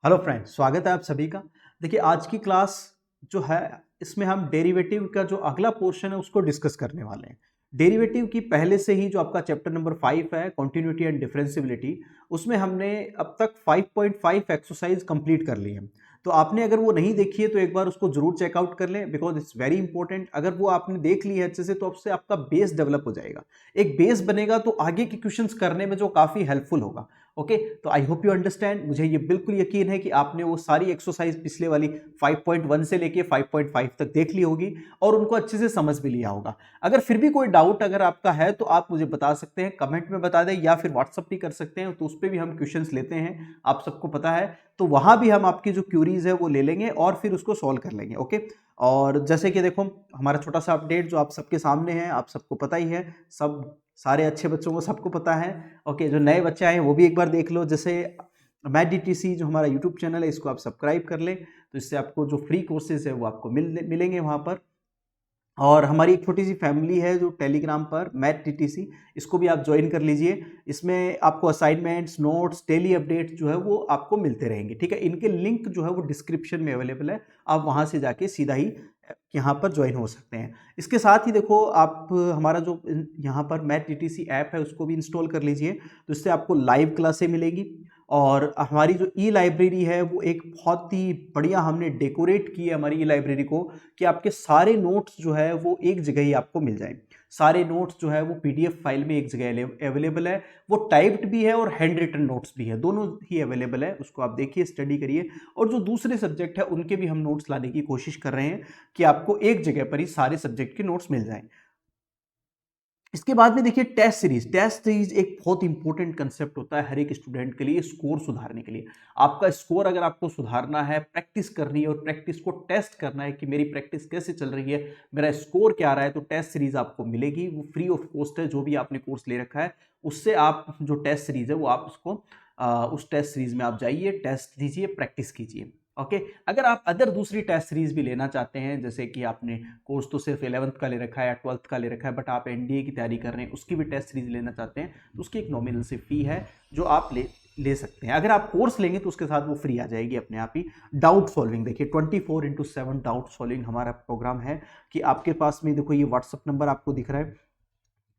Hello friends, स्वागत है आप सभी का। देखिए, आज की क्लास जो है इसमें हम डेरिवेटिव का जो अगला पोर्शन है उसको डिस्कस करने वाले हैं। डेरिवेटिव की पहले से ही जो आपका चैप्टर नंबर 5 है, कॉन्टिन्यूटी एंड डिफरेंशिबिलिटी, उसमें हमने अब तक 5.5 एक्सरसाइज कंप्लीट कर ली है। तो आपने अगर वो नहीं देखी है तो एक बार उसको जरूर चेकआउट कर लें, बिकॉज इट्स वेरी इंपॉर्टेंट। अगर वो आपने देख ली है अच्छे से तो उससे आपका बेस डेवलप हो जाएगा। एक बेस बनेगा तो आगे के क्वेश्चंस करने में जो काफी हेल्पफुल होगा। ओके, तो आई होप यू अंडरस्टैंड। मुझे ये बिल्कुल यकीन है कि आपने वो सारी एक्सरसाइज पिछले वाली 5.1 से लेके 5.5 तक देख ली होगी और उनको अच्छे से समझ भी लिया होगा। अगर फिर भी कोई डाउट अगर आपका है तो आप मुझे बता सकते हैं, कमेंट में बता दें या फिर व्हाट्सअप भी कर सकते हैं, तो उस पर भी हम क्वेश्चंस लेते हैं, आप सबको पता है। तो वहां भी हम आपकी जो क्यूरीज है वो ले लेंगे और फिर उसको सॉल्व कर लेंगे। ओके, और जैसे कि देखो, हमारा छोटा सा अपडेट जो आप सबके सामने है, आप सबको पता ही है, सब सारे अच्छे बच्चों को सबको पता है। ओके, जो नए बच्चे आए हैं वो भी एक बार देख लो। जैसे मैथ डीटीसी जो हमारा यूट्यूब चैनल है, इसको आप सब्सक्राइब कर लें, तो इससे आपको जो फ्री कोर्सेज है वो आपको मिलेंगे वहाँ पर। और हमारी एक छोटी सी फैमिली है जो टेलीग्राम पर मैथ टीटीसी, इसको भी आप ज्वाइन कर लीजिए। इसमें आपको असाइनमेंट्स, नोट्स, डेली अपडेट्स जो है वो आपको मिलते रहेंगे। ठीक है, इनके लिंक जो है वो डिस्क्रिप्शन में अवेलेबल है, आप वहाँ से जाके सीधा ही यहाँ पर ज्वाइन हो सकते हैं। इसके साथ ही देखो, आप हमारा जो यहाँ पर मैथ टीटीसी ऐप है उसको भी इंस्टॉल कर लीजिए, तो इससे आपको लाइव क्लासें मिलेंगी। और हमारी जो ई लाइब्रेरी है वो एक बहुत ही बढ़िया हमने डेकोरेट की है हमारी ई लाइब्रेरी को, कि आपके सारे नोट्स जो है वो एक जगह ही आपको मिल जाए। सारे नोट्स जो है वो पीडीएफ फाइल में एक जगह अवेलेबल है। वो टाइप्ड भी है और हैंड रिटन नोट्स भी है, दोनों ही अवेलेबल है। उसको आप देखिए, स्टडी करिए। और जो दूसरे सब्जेक्ट है उनके भी हम नोट्स लाने की कोशिश कर रहे हैं कि आपको एक जगह पर ही सारे सब्जेक्ट के नोट्स मिल जाएं। इसके बाद में देखिए, टेस्ट सीरीज एक बहुत इंपॉर्टेंट कंसेप्ट होता है हर एक स्टूडेंट के लिए, स्कोर सुधारने के लिए। आपका स्कोर अगर आपको सुधारना है, प्रैक्टिस करनी है और प्रैक्टिस को टेस्ट करना है कि मेरी प्रैक्टिस कैसे चल रही है, मेरा स्कोर क्या आ रहा है, तो टेस्ट सीरीज आपको मिलेगी। वो फ्री ऑफ कॉस्ट है, जो भी आपने कोर्स ले रखा है उससे आप जो टेस्ट सीरीज है वो आप उसको उस टेस्ट सीरीज में आप जाइए, टेस्ट दीजिए, प्रैक्टिस कीजिए। ओके, अगर आप अदर दूसरी टेस्ट सीरीज भी लेना चाहते हैं, जैसे कि आपने कोर्स तो सिर्फ 11th का ले रखा है या 12th का ले रखा है, बट आप एनडीए की तैयारी कर रहे हैं, उसकी भी टेस्ट सीरीज लेना चाहते हैं, तो उसकी एक नॉमिनल सी फी है जो आप ले सकते हैं। अगर आप कोर्स लेंगे तो उसके साथ वो फ्री आ जाएगी अपने आप ही। डाउट सॉल्विंग देखिए, 24/7 डाउट सॉल्विंग हमारा प्रोग्राम है, कि आपके पास में देखो ये व्हाट्सअप नंबर आपको दिख रहा है।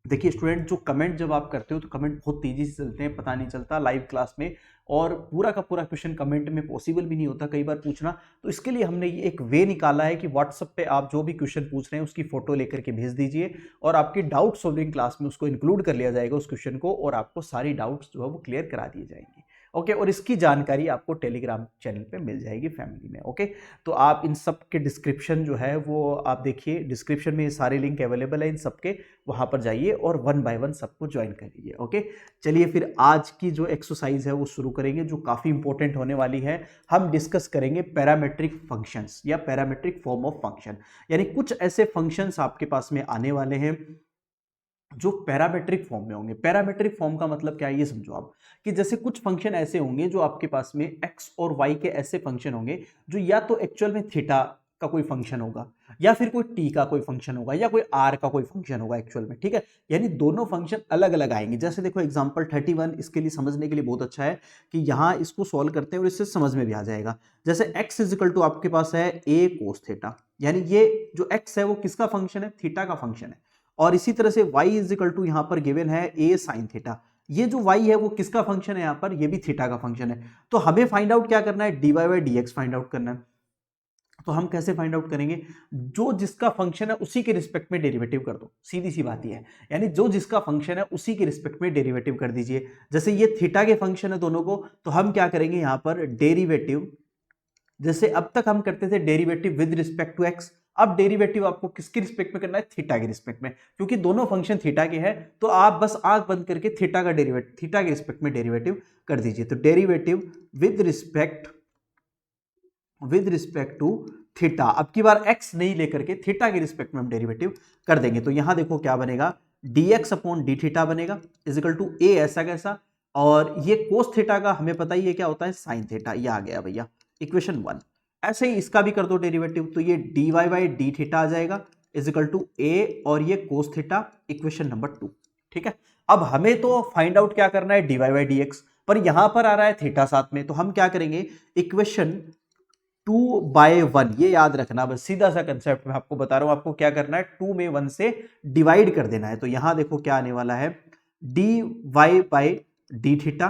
देखिए स्टूडेंट, जो कमेंट जब आप करते हो तो कमेंट बहुत तेजी से चलते हैं, पता नहीं चलता लाइव क्लास में, और पूरा का पूरा क्वेश्चन कमेंट में पॉसिबल भी नहीं होता कई बार पूछना। तो इसके लिए हमने ये एक वे निकाला है कि व्हाट्सएप पे आप जो भी क्वेश्चन पूछ रहे हैं उसकी फोटो लेकर के भेज दीजिए, और आपकी डाउट सॉल्विंग क्लास में उसको इंक्लूड कर लिया जाएगा उस क्वेश्चन को, और आपको सारी डाउट्स जो है वो क्लियर करा दिए जाएंगे। ओके, और इसकी जानकारी आपको टेलीग्राम चैनल पे मिल जाएगी फैमिली में। ओके, तो आप इन सब के डिस्क्रिप्शन जो है वो आप देखिए, डिस्क्रिप्शन में ये सारे लिंक अवेलेबल है इन सब के, वहां पर जाइए और 1 बाय 1 सबको ज्वाइन कर लीजिए। ओके, चलिए फिर आज की जो एक्सरसाइज है वो शुरू करेंगे, जो काफी इंपॉर्टेंट होने वाली है। हम डिस्कस करेंगे पैरामेट्रिक फंक्शंस या पैरामेट्रिक फॉर्म ऑफ फंक्शन, यानी कुछ ऐसे फंक्शंस आपके पास में आने वाले हैं जो पैरामेट्रिक फॉर्म में होंगे। पैरामेट्रिक फॉर्म का मतलब क्या है ये समझो आप, कि जैसे कुछ फंक्शन ऐसे होंगे जो आपके पास में एक्स और वाई के ऐसे फंक्शन होंगे जो या तो एक्चुअल में थीटा का कोई फंक्शन होगा, या फिर कोई टी का कोई फंक्शन होगा, या कोई आर का कोई फंक्शन होगा एक्चुअल में। ठीक है, यानी दोनों फंक्शन अलग अलग आएंगे। जैसे देखो एग्जांपल 31 इसके लिए समझने के लिए बहुत अच्छा है, कि यहाँ इसको सॉल्व करते हैं और इससे समझ में भी आ जाएगा। जैसे x इज इक्वल टू आपके पास है a कोस थीटा, यानी ये जो x है वो किसका फंक्शन है, थीटा का फंक्शन है। और इसी तरह से y इज इक्वल टू यहां पर गिवन है a साइन थीटा, ये जो y है वो किसका फंक्शन है, यहां पर ये भी थीटा का फंक्शन है। तो हमें फाइंड आउट क्या करना है, dy by dx find out करना है। तो हम कैसे फाइंड आउट करेंगे, जो जिसका फंक्शन है उसी के रिस्पेक्ट में डेरिवेटिव कर दो, सीधी सी बात ही है। यानी जो जिसका फंक्शन है उसी के रिस्पेक्ट में डेरिवेटिव कर दीजिए। जैसे ये थीटा के फंक्शन है दोनों को, तो हम क्या करेंगे यहां पर डेरिवेटिव, जैसे अब तक हम करते थे derivative with respect to X, अब डेरिवेटिव आपको किसके रिस्पेक्ट में करना है, थीटा के रिस्पेक्ट में, क्योंकि दोनों फंक्शन थीटा के हैं। तो आप बस आंख बंद करके थीटा का डेरिवेटिव, थीटा के रिस्पेक्ट में डेरिवेटिव कर दीजिए। तो derivative with respect to theta, अब की बार एक्स नहीं लेकर के थीटा के रिस्पेक्ट में हम डेरिवेटिव कर देंगे। तो यहां देखो क्या बनेगा, dx अपॉन डी थीटा बनेगा इजिकल टू ए ऐसा कैसा, और ये कोस थीटा का हमें पता ही है क्या होता है, साइन थीटा। ये आ गया भैया इक्वेशन 1। ऐसे ही इसका भी कर दो डेरिवेटिव, तो ये dy बाई डी थीटा आ जाएगा इजिकल टू ए, और ये कोस थीटा, इक्वेशन नंबर 2। ठीक है, अब हमें तो फाइंड आउट क्या करना है, dy बाई dx। पर यहां पर आ रहा है थीटा साथ में, तो हम क्या करेंगे, इक्वेशन 2/1, ये याद रखना, बस सीधा सा कंसेप्ट मैं आपको बता रहा हूं, आपको क्या करना है, 2 में 1 से डिवाइड कर देना है। तो यहां देखो क्या आने वाला है, dy बाई डी थीटा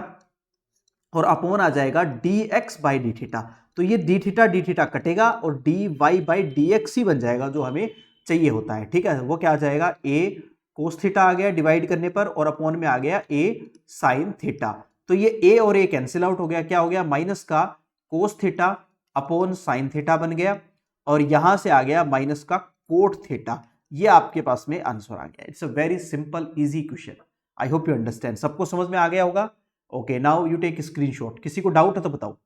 और अपॉन आ जाएगा dx बाई डी थीटा। तो ये डी थीटा कटेगा और dy बाई dx ही बन जाएगा जो हमें चाहिए होता है। ठीक है, वो क्या आ जाएगा, a cos थीटा आ गया डिवाइड करने पर और अपॉन में आ गया a sin थीटा। तो ये a और a कैंसिल आउट हो गया, क्या हो गया, माइनस का cos theta upon sin theta बन गया और यहां से आ गया माइनस का कोट थीटा। ये आपके पास में आंसर आ गया। It's a very simple easy question. I hope you understand, सबको समझ में आ गया होगा। Okay, now you take screenshot. किसी को डाउट है तो बताओ।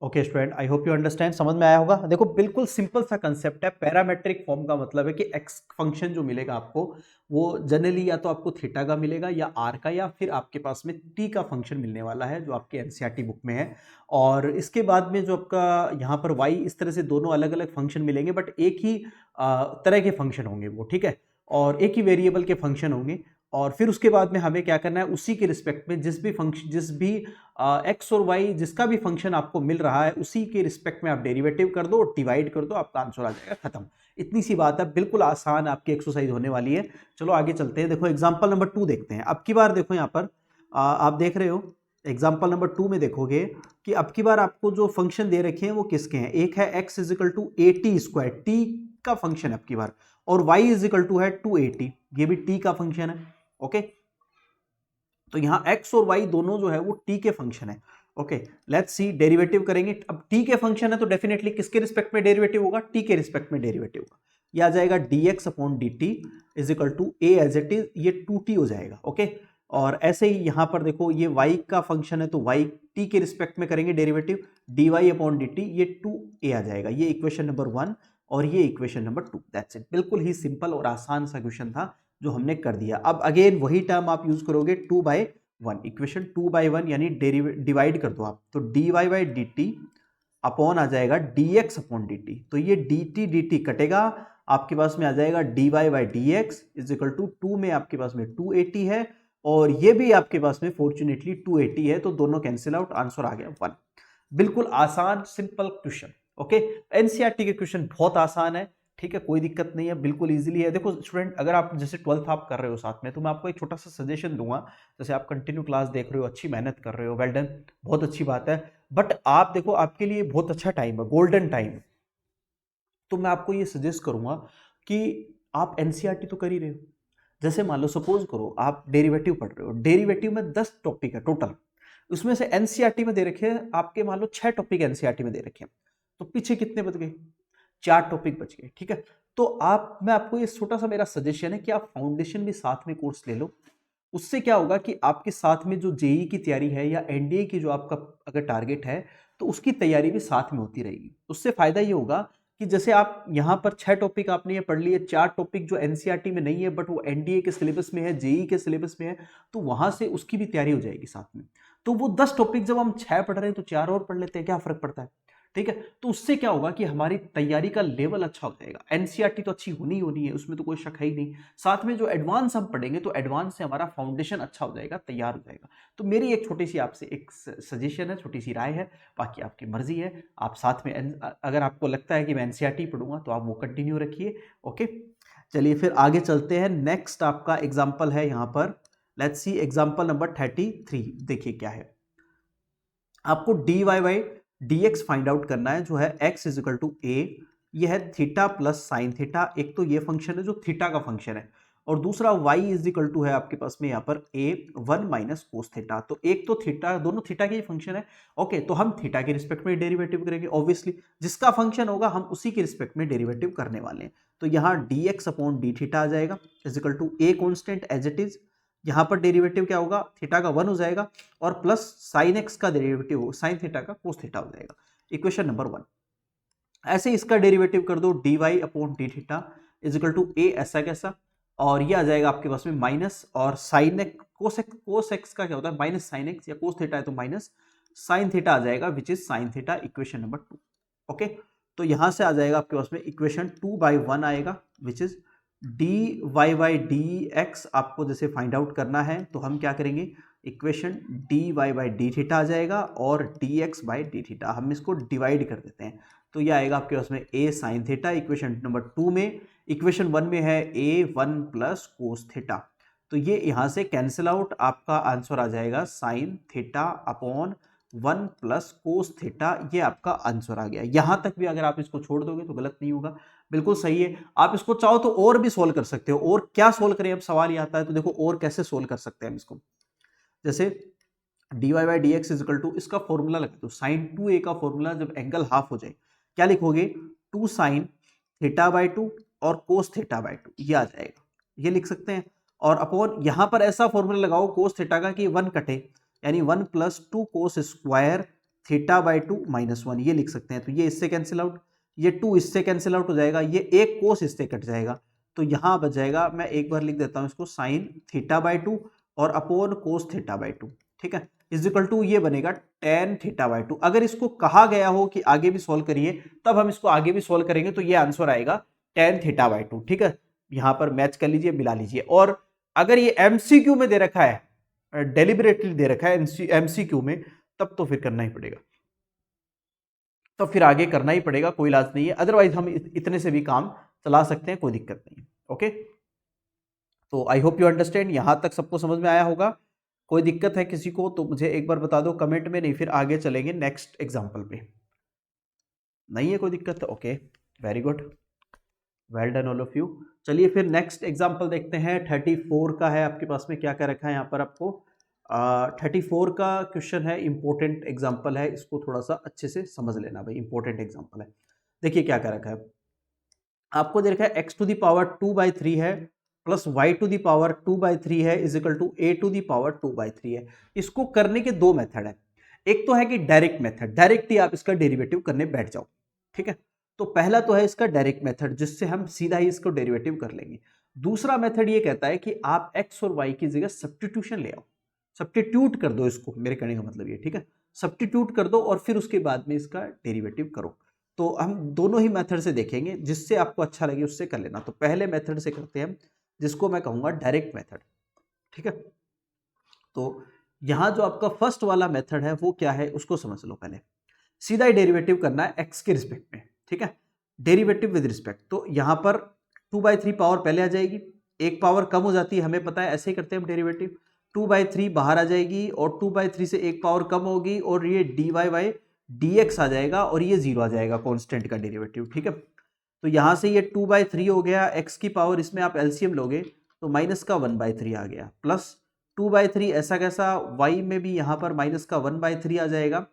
Okay student, I hope you understand, समझ में आया होगा। देखो बिल्कुल सिंपल सा कंसेप्ट है। पैरामेट्रिक फॉर्म का मतलब है कि एक्स फंक्शन जो मिलेगा आपको वो जनरली या तो आपको थीटा का मिलेगा या आर का, या फिर आपके पास में टी का फंक्शन मिलने वाला है जो आपके एनसीईआरटी बुक में है। और इसके बाद में जो आपका यहाँ पर वाई, इस तरह से दोनों अलग अलग फंक्शन मिलेंगे, बट एक ही तरह के फंक्शन होंगे वो, ठीक है, और एक ही वेरिएबल के फंक्शन होंगे। और फिर उसके बाद में हमें क्या करना है, उसी के रिस्पेक्ट में जिस भी फंक्शन, जिस भी एक्स और वाई जिसका भी फंक्शन आपको मिल रहा है उसी के रिस्पेक्ट में आप डेरिवेटिव कर दो और डिवाइड कर दो, आपका आंसर आ जाएगा, खत्म। इतनी सी बात है, बिल्कुल आसान आपकी एक्सरसाइज होने वाली है। चलो आगे चलते हैं। देखो एग्जांपल नंबर 2 देखते हैं। अब की बार देखो यहाँ पर आप देख रहे हो एग्जांपल नंबर 2 में देखोगे कि अब की बार आपको जो फंक्शन दे रखे हैं वो किसके हैं। एक है x is equal to A T square, T का फंक्शन है अब की बार, और y इजिकल टू है 280, ये भी टी का फंक्शन है। ओके, तो यहां x और y दोनों जो है वो t के फंक्शन है। ओके, लेट्स सी डेरिवेटिव करेंगे। अब t के फंक्शन है तो डेफिनेटली किसके रिस्पेक्ट में डेरिवेटिव होगा, t के रिस्पेक्ट में डेरिवेटिव होगा। ये आ जाएगा dx upon dt is equal to a as it is, ये 2t हो जाएगा। ओके, और ऐसे ही यहां पर देखो ये y का फंक्शन है तो y t के रिस्पेक्ट में करेंगे डेरिवेटिव, dy अपॉन dt, ये 2a आ जाएगा। ये इक्वेशन नंबर 1 और ये इक्वेशन नंबर 2। दैट्स इट, बिल्कुल ही सिंपल और आसान सा क्वेश्चन था जो हमने कर दिया। अब अगेन वही टर्म आप यूज करोगे 2/1, इक्वेशन 2/1 यानी डिवाइड कर दो आप, तो dy by D T upon आ जाएगा dx अपॉन dt। तो ये dt कटेगा, आपके पास में आ जाएगा dy by D x is equal to 2 में आपके पास में 280 है और ये भी आपके पास में फॉर्चुनेटली 280 है, तो दोनों कैंसिल आउट, आंसर आ गया 1। बिल्कुल आसान सिंपल क्वेश्चन। ओके, एनसीईआरटी के क्वेश्चन बहुत आसान है, ठीक है, कोई दिक्कत नहीं है, बिल्कुल इजीली है। देखो स्टूडेंट, अगर आप जैसे 12th आप कर रहे हो साथ में, तो मैं आपको एक छोटा सा सजेशन दूंगा। जैसे आप कंटिन्यू क्लास देख रहे हो, अच्छी मेहनत कर रहे हो, वेल डन, बहुत अच्छी बात है। बट आप देखो, आपके लिए बहुत अच्छा टाइम है, गोल्डन टाइम। तो मैं आपको ये सजेस्ट करूंगा कि आप एनसीईआरटी तो कर ही रहे हो। जैसे मान लो सपोज करो आप डेरिवेटिव पढ़ रहे हो, डेरिवेटिव में 10 टॉपिक है टोटल, उसमें से एनसीईआरटी में दे रखे हैं आपके, मान लो 6 टॉपिक एनसीईआरटी में दे रखे हैं, तो पीछे कितने बच गए, 4 टॉपिक बच गए। ठीक है, तो मैं आपको ये छोटा सा मेरा सजेशन है कि आप फाउंडेशन भी साथ में कोर्स ले लो। उससे क्या होगा कि आपके साथ में जो जेई की तैयारी है या एनडीए की जो आपका अगर टारगेट है, तो उसकी तैयारी भी साथ में होती रहेगी। उससे फायदा ये होगा कि जैसे आप यहाँ पर 6 टॉपिक आपने ये पढ़ लिए, 4 टॉपिक जो एनसीईआरटी में नहीं है बट वो एनडीए के सिलेबस में है, जेई के सिलेबस में है, तो वहां से उसकी भी तैयारी हो जाएगी साथ में। तो वो 10 टॉपिक जब हम 6 पढ़ रहे हैं तो 4 और पढ़ लेते हैं, क्या फर्क पड़ता है। ठीक है, तो उससे क्या होगा कि हमारी तैयारी का लेवल अच्छा हो जाएगा। एनसीईआरटी तो अच्छी होनी होनी है, उसमें तो कोई शक है ही नहीं। साथ में जो एडवांस हम पढ़ेंगे तो एडवांस से हमारा फाउंडेशन अच्छा हो जाएगा, तैयार हो जाएगा। तो मेरी एक छोटी सी आपसे एक सजेशन है, छोटी सी राय है, बाकी आपकी मर्जी है। आप साथ में अगर आपको लगता है कि मैं एनसीईआरटी पढ़ूंगा तो आप वो कंटिन्यू रखिए। ओके, चलिए फिर आगे चलते हैं। नेक्स्ट आपका एग्जाम्पल है यहाँ पर, लेट्स सी एग्जाम्पल नंबर 33। देखिए क्या है, आपको D Y by D X find out करना है, जो है एक्स इजिकल टू ए, ये है थीटा प्लस साइन थीटा। एक तो ये फंक्शन है जो थीटा का फंक्शन है, और दूसरा वाई इजिकल टू है आपके पास में यहाँ पर ए 1 माइनस कोस थीटा। तो एक तो थीटा, दोनों थीटा के ही फंक्शन है। ओके, तो हम थीटा के रिस्पेक्ट में डेरिवेटिव करेंगे, ऑब्वियसली जिसका फंक्शन होगा हम उसी के रिस्पेक्ट में डेरिवेटिव करने वाले हैं। तो यहाँ D x upon D theta आ जाएगा equal to a constant as it is. यहाँ पर डेरिवेटिव क्या होगा, थीटा का 1 हो जाएगा, और प्लस साइन एक्स का डेरिवेटिव हो, साइन थीटा का कोस थीटा हो जाएगा, इक्वेशन नंबर 1। ऐसे इसका डेरिवेटिव कर दो, D Y upon D theta equal to a ऐसा कैसा, और ये आ जाएगा आपके पास में माइनस, और साइन एक्स कोस एक्स का क्या होता है माइनस साइन एक्स, या कोस थीटा है तो माइनस साइन थीटा आ जाएगा, which is sine theta, equation number 2। Okay, तो यहां से आ जाएगा आपके पास में इक्वेशन 2/1 आएगा, which is D Y by D X आपको जैसे फाइंड आउट करना है तो हम क्या करेंगे, equation D Y by D theta आ जाएगा और D X by D theta, हम इसको डिवाइड कर देते हैं तो ये आएगा आपके पास में ए साइन थीटा। इक्वेशन नंबर 2 में, इक्वेशन 1 में है ए 1 प्लस कोस थीटा, तो ये यहाँ से कैंसिल आउट, आपका आंसर आ जाएगा sine theta upon 1 plus cos theta, ये आपका आंसर आ गया। यहाँ तक भी अगर आप इसको छोड़ दोगे तो गलत नहीं होगा, बिल्कुल सही है। आप इसको चाहो तो और भी सोल्व कर सकते हो, और क्या सोल्व करें, अब सवाल ये आता है तो देखो और कैसे सोल्व कर सकते हैं हम इसको। जैसे D Y by D X is equal to, इसका फॉर्मूला लगा दो, साइन 2a का फॉर्मूला जब एंगल हाफ हो जाए क्या लिखोगे, 2 साइन थीटा बाई 2 और कोस थीटा बाई 2, ये आ जाएगा, ये लिख सकते हैं। और अपॉन यहां पर ऐसा फॉर्मूला लगाओ कोस थीटा का कि 1 कटे, यानी 1 plus 2 cos square theta by 2 minus 1, ये लिख सकते हैं। तो ये इससे कैंसिल आउट, ये 2 इससे कैंसिल आउट हो जाएगा, ये एक कोस इससे कट जाएगा, तो यहां बच जाएगा, मैं एक बार लिख देता हूं इसको, साइन थीटा बाई 2 और अपॉन कोस थीटा बाई 2, ठीक है, इजिकल टू ये बनेगा टेन थीटा बाई 2। अगर इसको कहा गया हो कि आगे भी सोल्व करिए तब हम इसको आगे भी सोल्व करेंगे, तो ये आंसर आएगा टेन थीटा बाई 2, ठीक है। यहां पर मैच कर लीजिए, मिला लीजिए। और अगर ये एमसीक्यू में दे रखा है, डेलिबरेटली दे रखा है एमसीक्यू में, तब तो फिर करना ही पड़ेगा, तो फिर आगे करना ही पड़ेगा, कोई इलाज नहीं है, अदरवाइज हम इतने से भी काम चला सकते हैं, कोई दिक्कत नहीं है। ओके, तो आई होप यू अंडरस्टैंड, यहां तक सबको समझ में आया होगा। कोई दिक्कत है किसी को तो मुझे एक बार बता दो कमेंट में, नहीं फिर आगे चलेंगे नेक्स्ट एग्जांपल पे। नहीं है कोई दिक्कत, okay, very good, well done all of you. चलिए फिर नेक्स्ट एग्जांपल देखते हैं। 34 का है आपके पास में, क्या क्या रखा है यहाँ पर आपको, 34 का क्वेश्चन है, इंपॉर्टेंट एग्जाम्पल है, इसको थोड़ा सा अच्छे से समझ लेना भाई, इंपॉर्टेंट एग्जाम्पल है। देखिए क्या क्या रखा है, आपको दे रखा है x टू दी पावर 2/3 है plus y to the power 2/3 है is equal to a to the power 2/3 है। इसको करने के दो मेथड है, एक तो है कि डायरेक्ट मेथड, डायरेक्ट ही आप इसका डेरिवेटिव करने बैठ जाओ, ठीक है। तो पहला तो है इसका डायरेक्ट मेथड, जिससे हम सीधा ही इसको डेरिवेटिव कर लेंगे। दूसरा मेथड ये कहता है कि आप x और y की जगह सब्स्टिट्यूशन ले आओ, सब्स्टिट्यूट कर दो इसको, मेरे कहने का मतलब ये, ठीक है, सब्स्टिट्यूट कर दो और फिर उसके बाद में इसका डेरिवेटिव करो। तो हम दोनों ही मेथड से देखेंगे, जिससे आपको अच्छा लगे उससे कर लेना। तो पहले मेथड से करते हैं, जिसको मैं कहूंगा डायरेक्ट मेथड, ठीक है। तो यहां जो आपका फर्स्ट वाला मेथड है वो क्या है उसको समझ लो। पहले सीधा ही डेरिवेटिव करना है एक्स के रिस्पेक्ट में, ठीक है, डेरिवेटिव विद रिस्पेक्ट। तो यहां पर 2/3 पावर पहले आ जाएगी, एक पावर कम हो जाती है, हमें पता है, ऐसे ही करते हैं हम डेरिवेटिव। 2/3 बाहर आ जाएगी और 2/3 से एक पावर कम होगी और ये dy बाई dx आ जाएगा और ये 0 आ जाएगा, कांस्टेंट का डेरिवेटिव, ठीक है। तो यहां से ये 2/3 हो गया, x की पावर इसमें आप एलसीएम लोगे तो माइनस का 1/3 आ गया, प्लस 2/3 ऐसा कैसा, y में भी यहां पर माइनस का 1/3 आ जाएगा,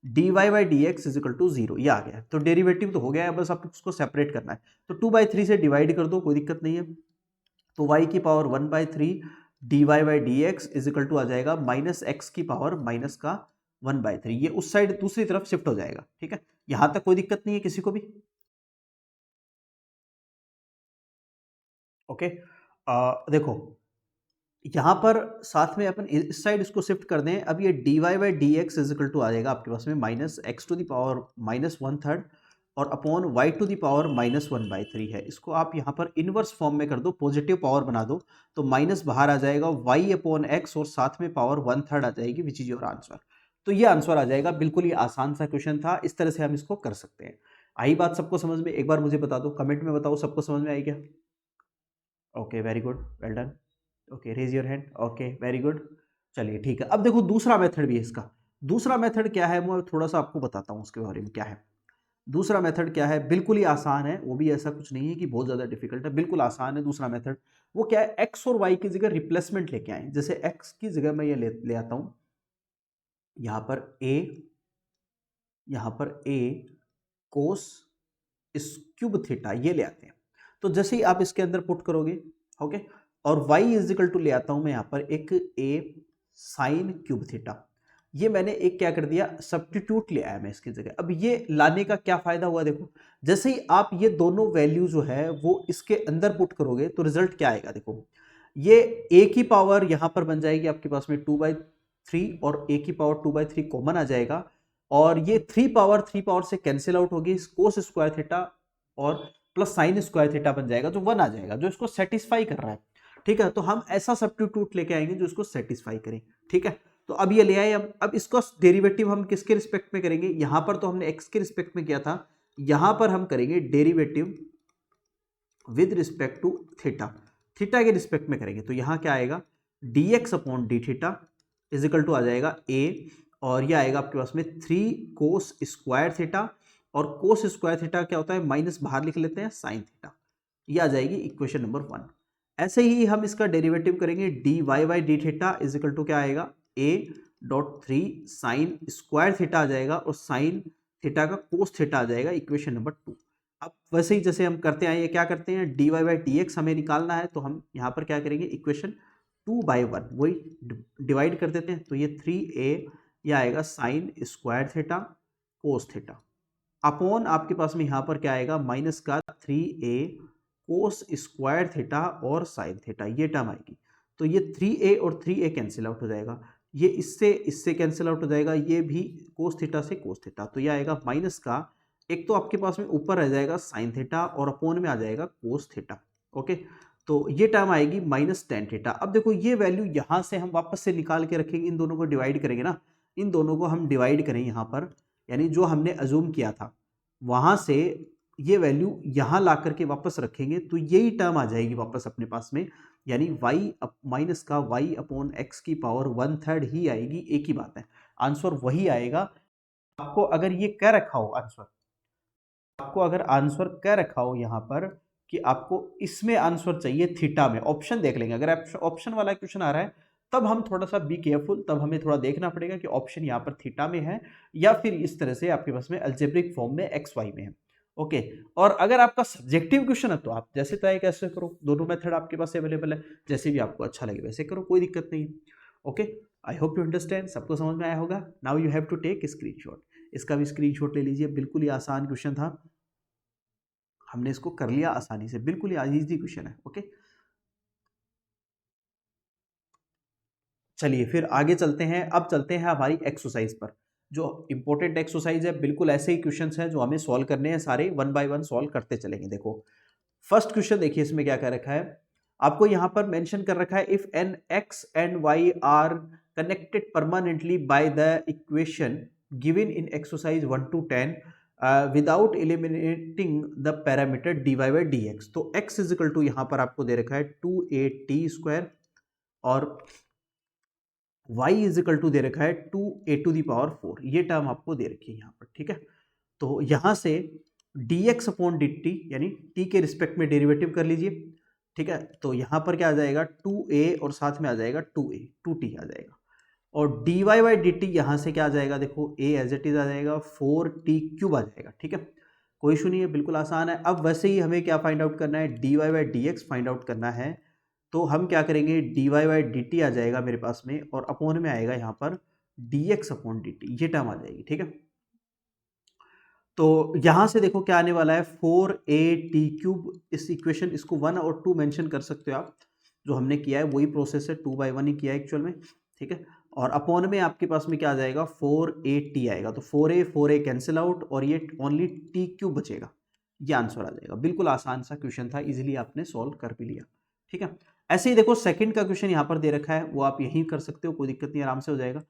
dy by D X is equal to 0, ये आ गया। तो डेरिवेटिव तो हो गया है, बस आप उसको सेपरेट करना है। तो 2/3 से डिवाइड कर दो, कोई दिक्कत नहीं है। तो y की power 1/3 dy by D X is equal to आ जाएगा माइनस एक्स की पावर माइनस का 1/3, ये उस साइड दूसरी तरफ शिफ्ट हो जाएगा, ठीक है। यहां तक कोई दिक्कत नहीं है किसी को भी, ओके। देखो यहां पर साथ में अपन इस साइड इसको शिफ्ट कर दें, अब ये dy by D X is equal to आ जाएगा आपके पास में minus X to the power -1/3 और upon y to the power -1/3 है। इसको आप यहाँ पर इनवर्स फॉर्म में कर दो, पॉजिटिव पावर बना दो, तो माइनस बाहर आ जाएगा, y अपॉन एक्स और साथ में पावर 1/3 आ जाएगी, विच इज योर आंसर। तो ये आंसर आ जाएगा, बिल्कुल ही आसान सा क्वेश्चन था, इस तरह से हम इसको कर सकते हैं। आई बात सबको समझ में, एक बार मुझे बता दो, कमेंट में बताओ सबको समझ में आई क्या। Okay very good, well done, okay raise your hand, okay very good. चलिए ठीक है, अब देखो दूसरा मेथड भी है इसका। दूसरा मेथड क्या है मैं थोड़ा सा आपको बताता हूँ उसके बारे में क्या है। दूसरा मेथड क्या है, बिल्कुल ही आसान है, वो भी ऐसा कुछ नहीं है कि बहुत ज़्यादा डिफिकल्ट है, बिल्कुल आसान है दूसरा मेथड। वो क्या है, एक्स और वाई की जगह रिप्लेसमेंट लेके आए। जैसे एक्स की जगह मैं ये ले आता हूँ, यहाँ पर ए, यहाँ पर ए कोस स्क्यूब थीटा, ये ले आते हैं। तो जैसे ही आप इसके अंदर पुट करोगे, ओके, और y इजिकल टू ले आता हूं मैं यहाँ पर एक a साइन क्यूब थीटा, ये मैंने एक क्या कर दिया, सब्स्टिट्यूट ले आया मैं इसकी जगह। अब ये लाने का क्या फायदा हुआ, देखो जैसे ही आप ये दोनों वैल्यू जो है वो इसके अंदर पुट करोगे तो रिजल्ट क्या आएगा, देखो ये a की पावर यहाँ पर बन जाएगी आपके पास में 2/3 और a की पावर 2/3 कॉमन आ जाएगा और ये 3 पावर से कैंसिल आउट होगी, कोस स्क्वायर थीटा और प्लस साइन स्क्वायर थीटा बन जाएगा, जो 1 आ जाएगा, जो इसको सेटिस्फाई कर रहा है। ठीक है, तो हम ऐसा सब्स्टिट्यूट लेके आएंगे जो इसको सेटिस्फाई करे। ठीक है, तो अब ये ले आए। अब इसको डेरिवेटिव हम किसके रिस्पेक्ट में करेंगे? यहां पर तो हमने एक्स के रिस्पेक्ट में किया था, यहां पर हम करेंगे derivative with respect to theta, theta के रिस्पेक्ट में करेंगे। तो यहां क्या आएगा, dx upon D theta is equal to आ जाएगा a, और ये आएगा आपके पास में 3 कोस स्क्वायर थीटा, और कोस स्क्वायर थीटा क्या होता है, माइनस बाहर लिख लेते हैं साइन थीटा। ये आ जाएगी इक्वेशन नंबर 1। ऐसे ही हम इसका डेरिवेटिव करेंगे, D Y by D theta is equal to क्या आएगा, a.3 साइन स्क्वायर थीटा आ जाएगा, और साइन थीटा का कोस थीटा आ जाएगा, इक्वेशन नंबर 2। अब वैसे ही जैसे हम करते आए, ये क्या करते हैं, D Y by D X हमें निकालना है, तो हम यहाँ पर क्या करेंगे, इक्वेशन 2/1 वही डिवाइड कर देते हैं। तो ये 3a यह आएगा sine square theta cos theta, upon आपके पास में यहाँ पर क्या आएगा, माइनस का 3a कोस स्क्वायर थीटा और साइन थीटा, ये टर्म आएगी। तो ये 3a और 3a कैंसिल आउट हो जाएगा, ये इससे कैंसिल आउट हो जाएगा, ये भी कोस थीटा से कोस थीटा। तो ये आएगा माइनस का, एक तो आपके पास में ऊपर रह जाएगा साइन थीटा और अपोन में आ जाएगा कोस थीटा। ओके, तो ये टर्म आएगी माइनस टेन थीटा। अब देखो ये वैल्यू यहां से हम वापस से निकाल के रखेंगे, इन दोनों को डिवाइड करेंगे ना, इन दोनों को हम डिवाइड करें यहाँ पर, यानी जो हमने अज्यूम किया था वहां से ये वैल्यू यहां ला करके वापस रखेंगे, तो यही टर्म आ जाएगी वापस अपने पास में, यानी वाई माइनस का वाई अपॉन एक्स की पावर 1/3 ही आएगी। एक ही बात है, आंसर वही आएगा। आपको अगर ये कह रखा हो आंसर, आपको अगर आंसर कह रखा हो यहाँ पर कि आपको इसमें आंसर चाहिए थीटा में, ऑप्शन देख लेंगे। अगर ऑप्शन वाला क्वेश्चन आ रहा है तब हम थोड़ा सा बी केयरफुल, तब हमें थोड़ा देखना पड़ेगा कि ऑप्शन यहाँ पर थीटा में है या फिर इस तरह से आपके पास में अल्जेब्रिक फॉर्म में एक्स वाई में है। ओके, और अगर आपका सब्जेक्टिव क्वेश्चन है तो आप जैसे चाहे कैसे करो, दोनों मेथड आपके पास अवेलेबल है, जैसे भी आपको अच्छा लगे वैसे करो, कोई दिक्कत नहीं। Okay, I hope you understand, सबको समझ में आया होगा। Now you have to take screenshot, इसका भी स्क्रीनशॉट ले लीजिए। बिल्कुल ही आसान क्वेश्चन था, हमने इसको कर लिया आसानी से, बिल्कुल ही इजी क्वेश्चन है। ओके, चलिए फिर आगे चलते हैं। अब चलते हैं हमारी एक्सरसाइज पर, जो इंपॉर्टेंट एक्सरसाइज है। बिल्कुल ऐसे ही क्वेश्चंस हैं जो हमें सॉल्व करने हैं, सारे 1 बाय 1 सॉल्व करते चलेंगे। देखो फर्स्ट क्वेश्चन देखिए, इसमें क्या कर रखा है, आपको यहां पर मेंशन कर रखा है, if an X and Y are connected permanently by the equation given in exercise 1 to 10 without eliminating the parameter D Y by D X. तो एक्स इजिकल टू यहां पर आपको दे रखा है 2a² और y इजिकल टू दे रखा है 2a⁴। ये टर्म आपको दे रखी है यहाँ पर। ठीक है, तो यहां से dx अपॉन dt यानी t के रिस्पेक्ट में डेरिवेटिव कर लीजिए। ठीक है, तो यहां पर क्या आ जाएगा 2a और साथ में आ जाएगा 2t आ जाएगा, और dy बाई डी टी यहाँ से क्या आ जाएगा, देखो a एज इट इज आ जाएगा 4t³ आ जाएगा। ठीक है, कोई इशू नहीं है, बिल्कुल आसान है। अब वैसे ही हमें क्या फाइंड आउट करना है, dy by D X find out करना है। तो हम क्या करेंगे, dy बाई डी टी आ जाएगा मेरे पास में, और अपोन में आएगा यहाँ पर dx अपॉन डी टी, ये टर्म आ जाएगी। ठीक है, तो यहां से देखो क्या आने वाला है 4at³। इस इक्वेशन, इसको 1 और 2 मेंशन कर सकते हो आप, जो हमने किया है वही प्रोसेस है, 2/1 ही किया है एक्चुअल में। ठीक है, और अपॉन में आपके पास में क्या आ जाएगा 4at आएगा, तो 4a कैंसिल आउट, और ये ओनली t³ बचेगा, ये आंसर आ जाएगा। बिल्कुल आसान सा क्वेश्चन था, इजीली आपने सॉल्व कर भी लिया। ठीक है, ऐसे ही देखो सेकंड का क्वेश्चन यहाँ पर दे रखा है, वो आप यहीं कर सकते हो, कोई दिक्कत नहीं, आराम से हो जाएगा।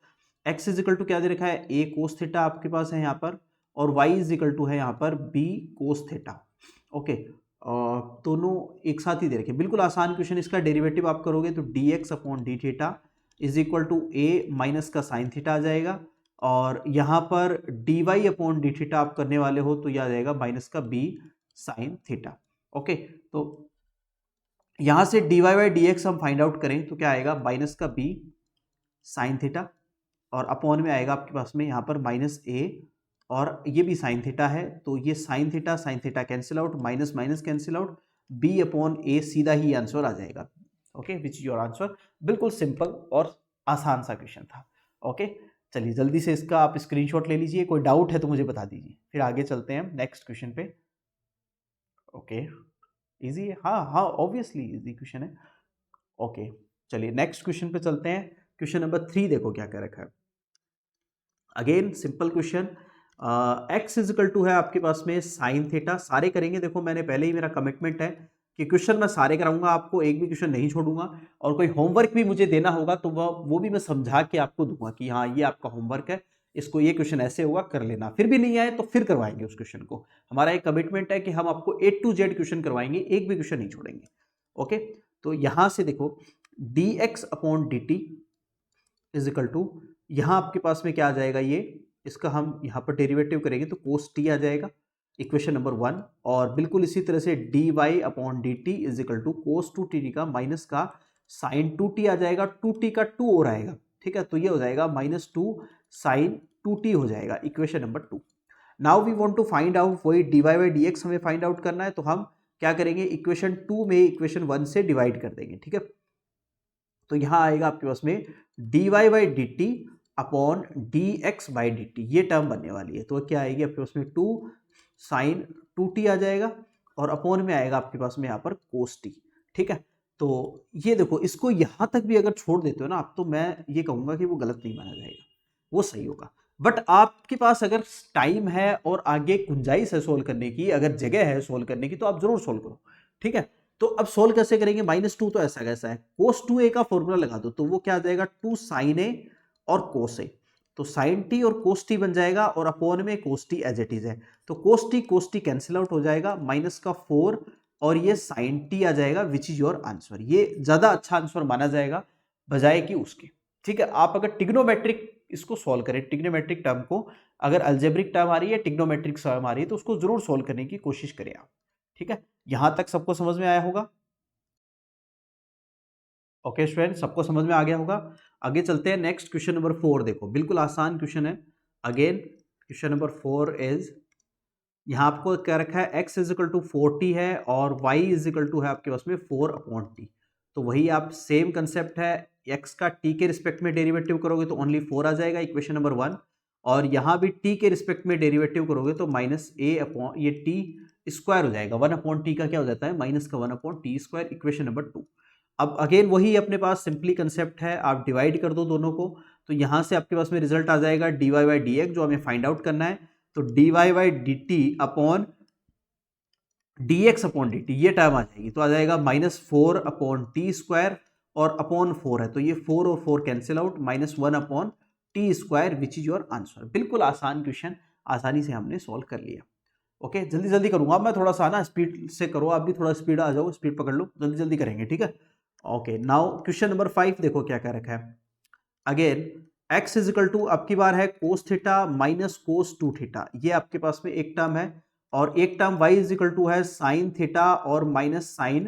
x इजिकल टू क्या दे रखा है, a कोस थीटा आपके पास है यहाँ पर, और y इजिकल टू है यहाँ पर b कोस थीटा। ओके, दोनों एक साथ ही दे रखे, बिल्कुल आसान क्वेश्चन। इसका डेरिवेटिव आप करोगे तो dx upon D theta is equal to a minus का साइन थीटा आ जाएगा, और यहाँ पर dy अपॉन डी थीटा आप करने वाले हो तो यह आ जाएगा माइनस का b साइन थीटा। ओके, तो यहाँ से dy बाई डी एक्स हम फाइंड आउट करें तो क्या आएगा, माइनस का b साइन थीटा, और अपॉन में आएगा आपके पास में यहाँ पर माइनस a, और ये भी साइन थीटा है, तो ये sine theta cancel out, minus minus cancel out, b upon a सीधा ही आंसर आ जाएगा। Okay, which is your answer. बिल्कुल सिंपल और आसान सा क्वेश्चन था। ओके, चलिए जल्दी से इसका आप स्क्रीनशॉट ले लीजिए, कोई डाउट है तो मुझे बता दीजिए, फिर आगे चलते हैं नेक्स्ट क्वेश्चन पे। ओके, इजी है, हाँ हाँ ऑब्वियसली इजी क्वेश्चन है। ओके, चलिए नेक्स्ट क्वेश्चन पे चलते हैं। क्वेश्चन नंबर 3 देखो क्या कह रखा है, again simple question. X is equal to है आपके पास में साइन थीटा, सारे करेंगे। देखो मैंने पहले ही, मेरा कमिटमेंट है कि क्वेश्चन मैं सारे कराऊंगा आपको, एक भी क्वेश्चन नहीं छोड़ूंगा। और कोई होमवर्क भी मुझे देना होगा तो वो भी मैं समझा के आपको दूंगा कि हाँ ये आपका होमवर्क है, इसको ये क्वेश्चन ऐसे होगा, कर लेना। फिर भी नहीं आए तो फिर करवाएंगे उस क्वेश्चन को। हमारा एक कमिटमेंट है कि हम आपको A to Z क्वेश्चन करवाएंगे, एक भी क्वेश्चन नहीं छोड़ेंगे। ओके, तो यहां से देखो dx upon dt is equal to, यहां आपके पास में क्या आ जाएगा, ये इसका हम यहां पर डेरिवेटिव करेंगे तो cos t आ जाएगा, इक्वेशन नंबर 1। और बिल्कुल इसी तरह से dy upon D T is equal to cos 2t का माइनस का साइन 2t आ जाएगा, 2t का 2 और आएगा, ठीक है। तो ये हो जाएगा -2 साइन 2t हो जाएगा, equation number 2। Now we want to find out वही dy बाई dx हमें फाइंड आउट करना है, तो हम क्या करेंगे, इक्वेशन 2 में इक्वेशन 1 से डिवाइड कर देंगे, ठीक है। तो यहां आएगा आपके पास में dy by D T upon d X by D T, ये टर्म बनने वाली है। तो क्या आएगी आपके पास में 2 साइन 2t आ जाएगा, और अपॉन में आएगा आपके पास में यहाँ पर cos t, ठीक है। तो ये देखो, इसको यहां तक भी अगर छोड़ देते हो ना आप, तो मैं ये कहूंगा कि वो गलत नहीं माना जाएगा, वो सही होगा। बट आपके पास अगर टाइम है और आगे गुंजाइश है सोल्व करने की, अगर जगह है सोल्व करने की, तो आप जरूर सोल्व करो, ठीक है। तो अब सोल्व कैसे करेंगे, -2 तो ऐसा कैसा है, cos 2a का फॉर्मूला लगा दो, तो वो क्या आ जाएगा 2 sin a और cos a, तो sin t और cos t बन जाएगा, और अपॉन में cos t as it is है, तो cos t कैंसिल आउट हो जाएगा, माइनस का 4 और ये sin t आ जाएगा, विच इज योर आंसर। ये ज्यादा अच्छा आंसर माना जाएगा बजाय कि उसके, ठीक है। आप अगर टिग्नोमेट्रिक इसको सॉल्व करें, टिग्नोमेट्रिक टर्म को, अगर अल्जेब्रिक टर्म आ रही है, टिग्नोमेट्रिक टर्म आ रही है, तो उसको जरूर सॉल्व करने की कोशिश करें आप, ठीक है। यहां तक सबको समझ में आया होगा? ओके स्टूडेंट, सबको समझ में आ गया होगा। आगे चलते हैं, नेक्स्ट क्वेश्चन नंबर 4 देखो, बिल्कुल आसान क्वेश्चन है। अगेन क्वेश्चन नंबर 4 इज, यहाँ आपको क्या रखा है, x is equal to 4t है और y इज इक्वल टू है आपके पास में 4 अपॉन टी। तो वही आप सेम कंसेप्ट है, x का t के रिस्पेक्ट में डेरिवेटिव करोगे तो ओनली 4 आ जाएगा, इक्वेशन नंबर 1। और यहाँ भी t के रिस्पेक्ट में डेरिवेटिव करोगे तो माइनस a अपॉन ये t स्क्वायर हो जाएगा, 1 अपॉन टी का क्या हो जाता है, माइनस का 1 upon T square, equation number 2। अब अगेन वही अपने पास सिंपली कंसेप्ट है, आप डिवाइड कर दो दोनों को, तो यहाँ से आपके पास में रिजल्ट आ जाएगा dy बाई डी एक्स, जो हमें फाइंड आउट करना है। तो dy by D T upon dx upon D T, ये टर्म आ जाएगी, तो आ जाएगा -4 अपॉन टी स्क्वायर, और अपॉन 4 है तो ये 4 और 4 cancel out, -1 upon T square, which is your answer. बिल्कुल आसान क्वेश्चन, आसानी से हमने सॉल्व कर लिया। ओके, जल्दी जल्दी करूंगा मैं, थोड़ा सा ना स्पीड से करो, आप भी थोड़ा स्पीड आ जाओ, स्पीड पकड़ लो, जल्दी जल्दी करेंगे, ठीक है। ओके, नाउ क्वेश्चन नंबर 5 देखो क्या क्या रखा है। Again x is equal to, अब की बार है cos theta minus cos 2 theta, ये आपके पास में एक टर्म है, और एक term y is equal to है साइन थीटा और माइनस साइन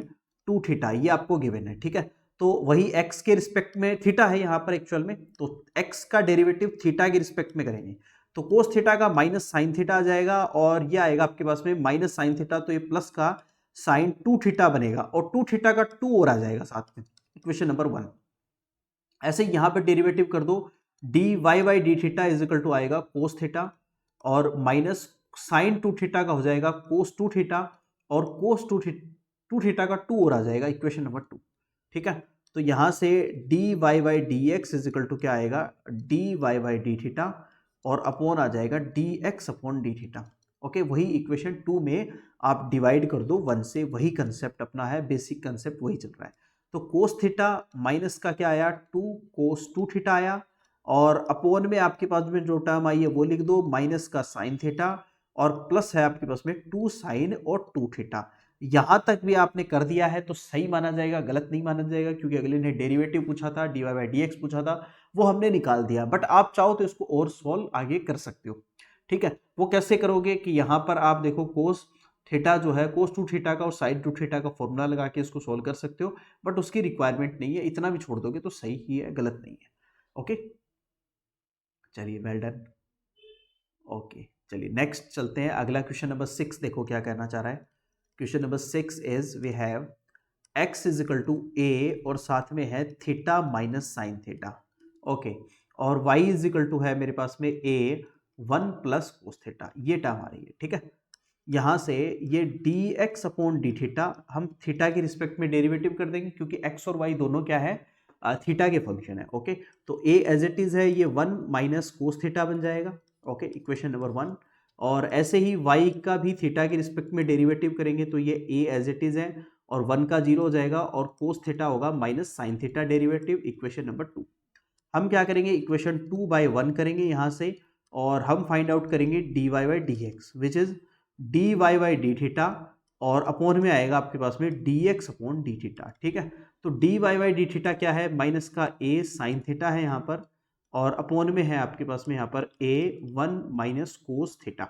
2 थीटा, ये आपको गिवन है, ठीक है। तो वही x के रिस्पेक्ट में, थीटा है यहाँ पर एक्चुअल में, तो x का डेरिवेटिव थीटा के रिस्पेक्ट में करेंगे, तो कोस थीटा का माइनस साइन थीटा आ जाएगा, और ये आएगा आपके पास में माइनस साइन थीटा, तो ये प्लस का साइन 2 थीटा बनेगा, और 2 थीटा का 2 और आ जाएगा साथ में, इक्वेशन नंबर 1। ऐसे यहां पे डेरिवेटिव कर दो, dy by D theta is equal to आएगा कोस थीटा, और माइनस साइन 2 थीटा का हो जाएगा कोस 2 थीटा, और कोस 2 थीटा का 2 और आ जाएगा, इक्वेशन नंबर 2, ठीक है। तो यहां से dy by D x is equal to क्या आएगा, dy बाई डी थीटा, और अपॉन आ जाएगा dx upon D theta. Okay, वही इक्वेशन 2 में आप डिवाइड कर दो 1 से, वही कंसेप्ट अपना है, बेसिक कंसेप्ट वही चल रहा है। तो कोस थीटा माइनस का क्या आया, 2 कोस 2 थीटा आया, और अपॉन में आपके पास में जो टर्म आई है वो लिख दो, माइनस का साइन थीटा, और प्लस है आपके पास में 2 साइन और 2 थीटा। यहां तक भी आपने कर दिया है तो सही माना जाएगा, गलत नहीं माना जाएगा, क्योंकि अगले ने डेरिवेटिव पूछा था, dy बाई डी एक्स पूछा था, वो हमने निकाल दिया। बट आप चाहो तो इसको और सॉल्व आगे कर सकते हो, ठीक है। वो कैसे करोगे कि यहां पर आप देखो, कोस थीटा जो है, कोस 2 थीटा का और साइन 2 थीटा का फॉर्मूला लगा के इसको सॉल्व कर सकते हो, बट उसकी रिक्वायरमेंट नहीं है, इतना भी छोड़ दोगे तो सही ही है, गलत नहीं है। ओके, चलिए, वेल डन। ओके, चलिए नेक्स्ट चलते हैं, अगला क्वेश्चन नंबर 6 देखो क्या कहना चाह रहा है। Question number 6 is, we have x is equal to a, और साथ में है theta minus sine theta. Okay, और y इज इक्वल टू है मेरे पास में a 1 प्लस कोस थीटा, ये टर्म आ रही है, ठीक है। यहां से ये dx अपॉन डी थीटा, हम थीटा के रिस्पेक्ट में डेरिवेटिव कर देंगे, क्योंकि x और y दोनों क्या है, थीटा के फंक्शन है। ओके, तो a एज इट इज है, ये 1 माइनस कोस थीटा बन जाएगा। Okay, equation number 1। और ऐसे ही y का भी थीटा के रिस्पेक्ट में डेरिवेटिव करेंगे तो ये a एज इट इज है और 1 का 0 हो जाएगा और कोस थीटा होगा minus sine theta derivative, equation number 2। हम क्या करेंगे, इक्वेशन 2/1 करेंगे यहाँ से और हम फाइंड आउट करेंगे dy by D x which is dy by D theta और अपॉन में आएगा आपके पास में dx अपॉन डी थीटा। ठीक है, तो dy बाई डी थीटा क्या है, माइनस का a साइन थीटा है यहाँ पर और अपॉन में है आपके पास में यहाँ पर a1 माइनस कोस थीटा।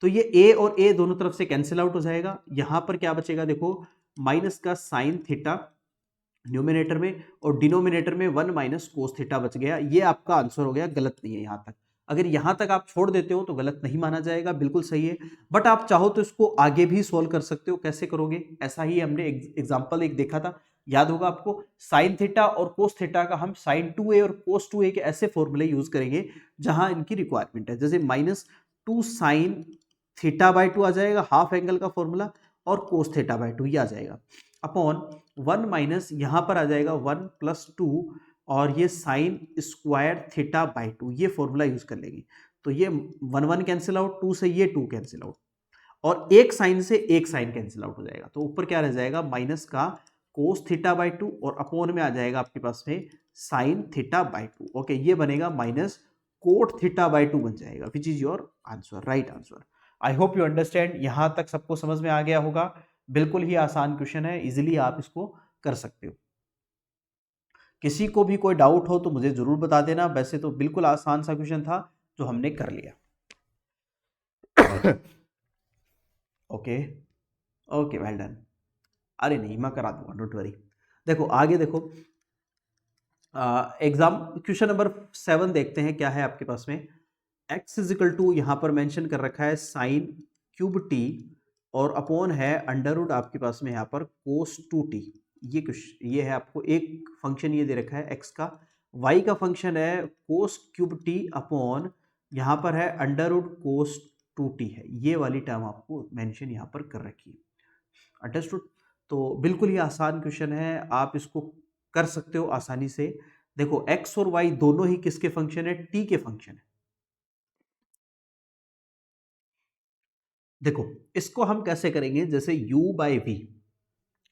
तो ये a और a दोनों तरफ से कैंसिल आउट हो जाएगा। यहाँ पर क्या बचेगा, देखो माइनस का साइन थीटा न्यूमिनेटर में और डिनोमिनेटर में 1 माइनस कोस थीटा बच गया। ये आपका आंसर हो गया, गलत नहीं है यहाँ तक। अगर यहाँ तक आप छोड़ देते हो तो गलत नहीं माना जाएगा, बिल्कुल सही है। बट आप चाहो तो इसको आगे भी सॉल्व कर सकते हो। कैसे करोगे, ऐसा ही हमने एग्जाम्पल एक देखा था, याद होगा आपको। साइन थीटा और कोस थीटा का हम साइन 2a और कोस 2a के ऐसे फॉर्मूले यूज करेंगे जहां इनकी रिक्वायरमेंट है। जैसे माइनस 2 साइन थीटा बाई 2 आ जाएगा, हाफ एंगल का फॉर्मूला, और कोस थीटा बाई 2 ये आ जाएगा अपॉन 1 माइनस यहाँ पर आ जाएगा 1 प्लस 2 और ये साइन स्क्वायर थीटा बाई 2, ये फॉर्मूला यूज कर लेंगे। तो ये 1 कैंसिल आउट, 2 से ये 2 कैंसिल आउट और एक साइन से एक साइन कैंसिल आउट हो जाएगा। तो ऊपर क्या रह जाएगा, माइनस का कोस थीटा बाई 2 और अपॉन में आ जाएगा आपके पास में साइन थीटा बाई 2। ओके, ये बनेगा माइनस कोट थीटा बाई 2 बन जाएगा, which is your answer, right answer. I hope you understand, यहां तक सबको समझ में आ गया होगा। बिल्कुल ही आसान क्वेश्चन है, इजीली आप इसको कर सकते हो। किसी को भी कोई डाउट हो तो मुझे जरूर बता देना। वैसे तो बिल्कुल आसान सा क्वेश्चन था जो हमने कर लिया। Okay okay, well done. अरे नहीं, मैं करा दूंगा, डोंट वरी। देखो आगे देखो, एग्जाम क्वेश्चन नंबर 7 देखते हैं क्या है आपके पास में। x इजिकल टू यहाँ पर मेंशन कर रखा है साइन क्यूब टी और अपॉन है अंडर रूट आपके पास में यहाँ पर कोस 2t। ये है आपको एक फंक्शन ये दे रखा है x का, y का फंक्शन है कोस क्यूब टी अपॉन यहाँ पर है अंडर रूट कोस 2t है। ये वाली टर्म आपको मेंशन यहाँ पर कर रखी है, अंडरस्टूड। तो बिल्कुल ही आसान क्वेश्चन है, आप इसको कर सकते हो आसानी से। देखो x और y दोनों ही किसके फंक्शन है, t के फंक्शन है। देखो इसको हम कैसे करेंगे, जैसे u बाई वी,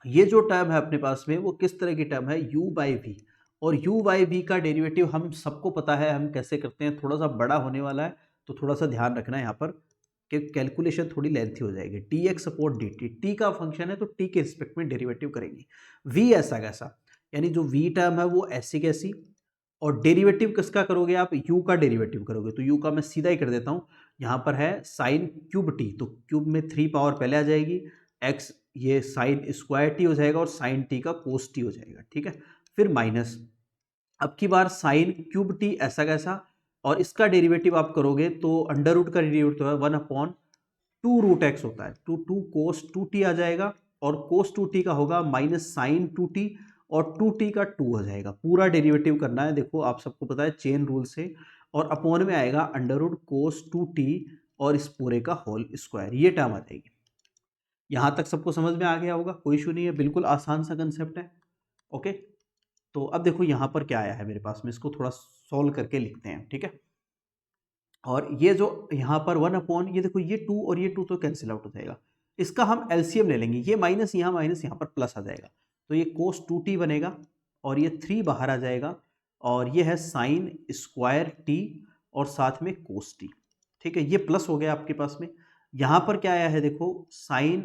ये जो टर्म है अपने पास में वो किस तरह की टर्म है, u बाई वी। और u बाई वी का डेरिवेटिव हम सबको पता है हम कैसे करते हैं, थोड़ा सा बड़ा होने वाला है तो थोड़ा सा ध्यान रखना है यहाँ पर कि कैलकुलेशन थोड़ी लेंथी हो जाएगी। T x upon D T, T का फंक्शन है तो टी के रिस्पेक्ट में डेरिवेटिव करेंगे। वी ऐसा कैसा, यानी जो वी टर्म है वो ऐसी कैसी, और डेरिवेटिव किसका करोगे आप, u का डेरिवेटिव करोगे। तो u का मैं सीधा ही कर देता हूँ, यहाँ पर है साइन क्यूब टी, तो क्यूब में 3 पावर पहले आ जाएगी, x ये साइन स्क्वायर टी हो जाएगा और साइन टी का कोस टी हो जाएगा। ठीक है, फिर माइनस, अब की बार साइन क्यूब टी ऐसा कैसा, और इसका डेरिवेटिव आप करोगे तो अंडर रूट का डेरिवेटिव है 1 अपॉन 2 रूट एक्स होता है, टू टू कोस 2t आ जाएगा और कोस 2t का होगा माइनस साइन 2t और 2t का 2 हो जाएगा। पूरा डेरिवेटिव करना है, देखो आप सबको पता है चेन रूल से, और अपॉन में आएगा अंडर रूट कोस 2t और इस पूरे का होल स्क्वायर, ये टर्म आ जाएगी। यहां तक सबको समझ में आ गया होगा, कोई इशू नहीं है, बिल्कुल आसान सा कंसेप्ट है। ओके, तो अब देखो यहां पर क्या आया है मेरे पास में, इसको थोड़ा सॉल्व करके लिखते हैं। ठीक है, और ये जो यहाँ पर 1 अपॉन, ये देखो ये 2 और ये 2 तो कैंसिल आउट हो जाएगा, इसका हम एलसीएम ले लेंगे, ये माइनस यहाँ पर प्लस आ जाएगा, तो ये कोस 2t बनेगा और ये 3 बाहर आ जाएगा और ये है साइन स्क्वायर टी और साथ में कोस टी। ठीक है, ये प्लस हो गया आपके पास में। यहाँ पर क्या आया है, देखो साइन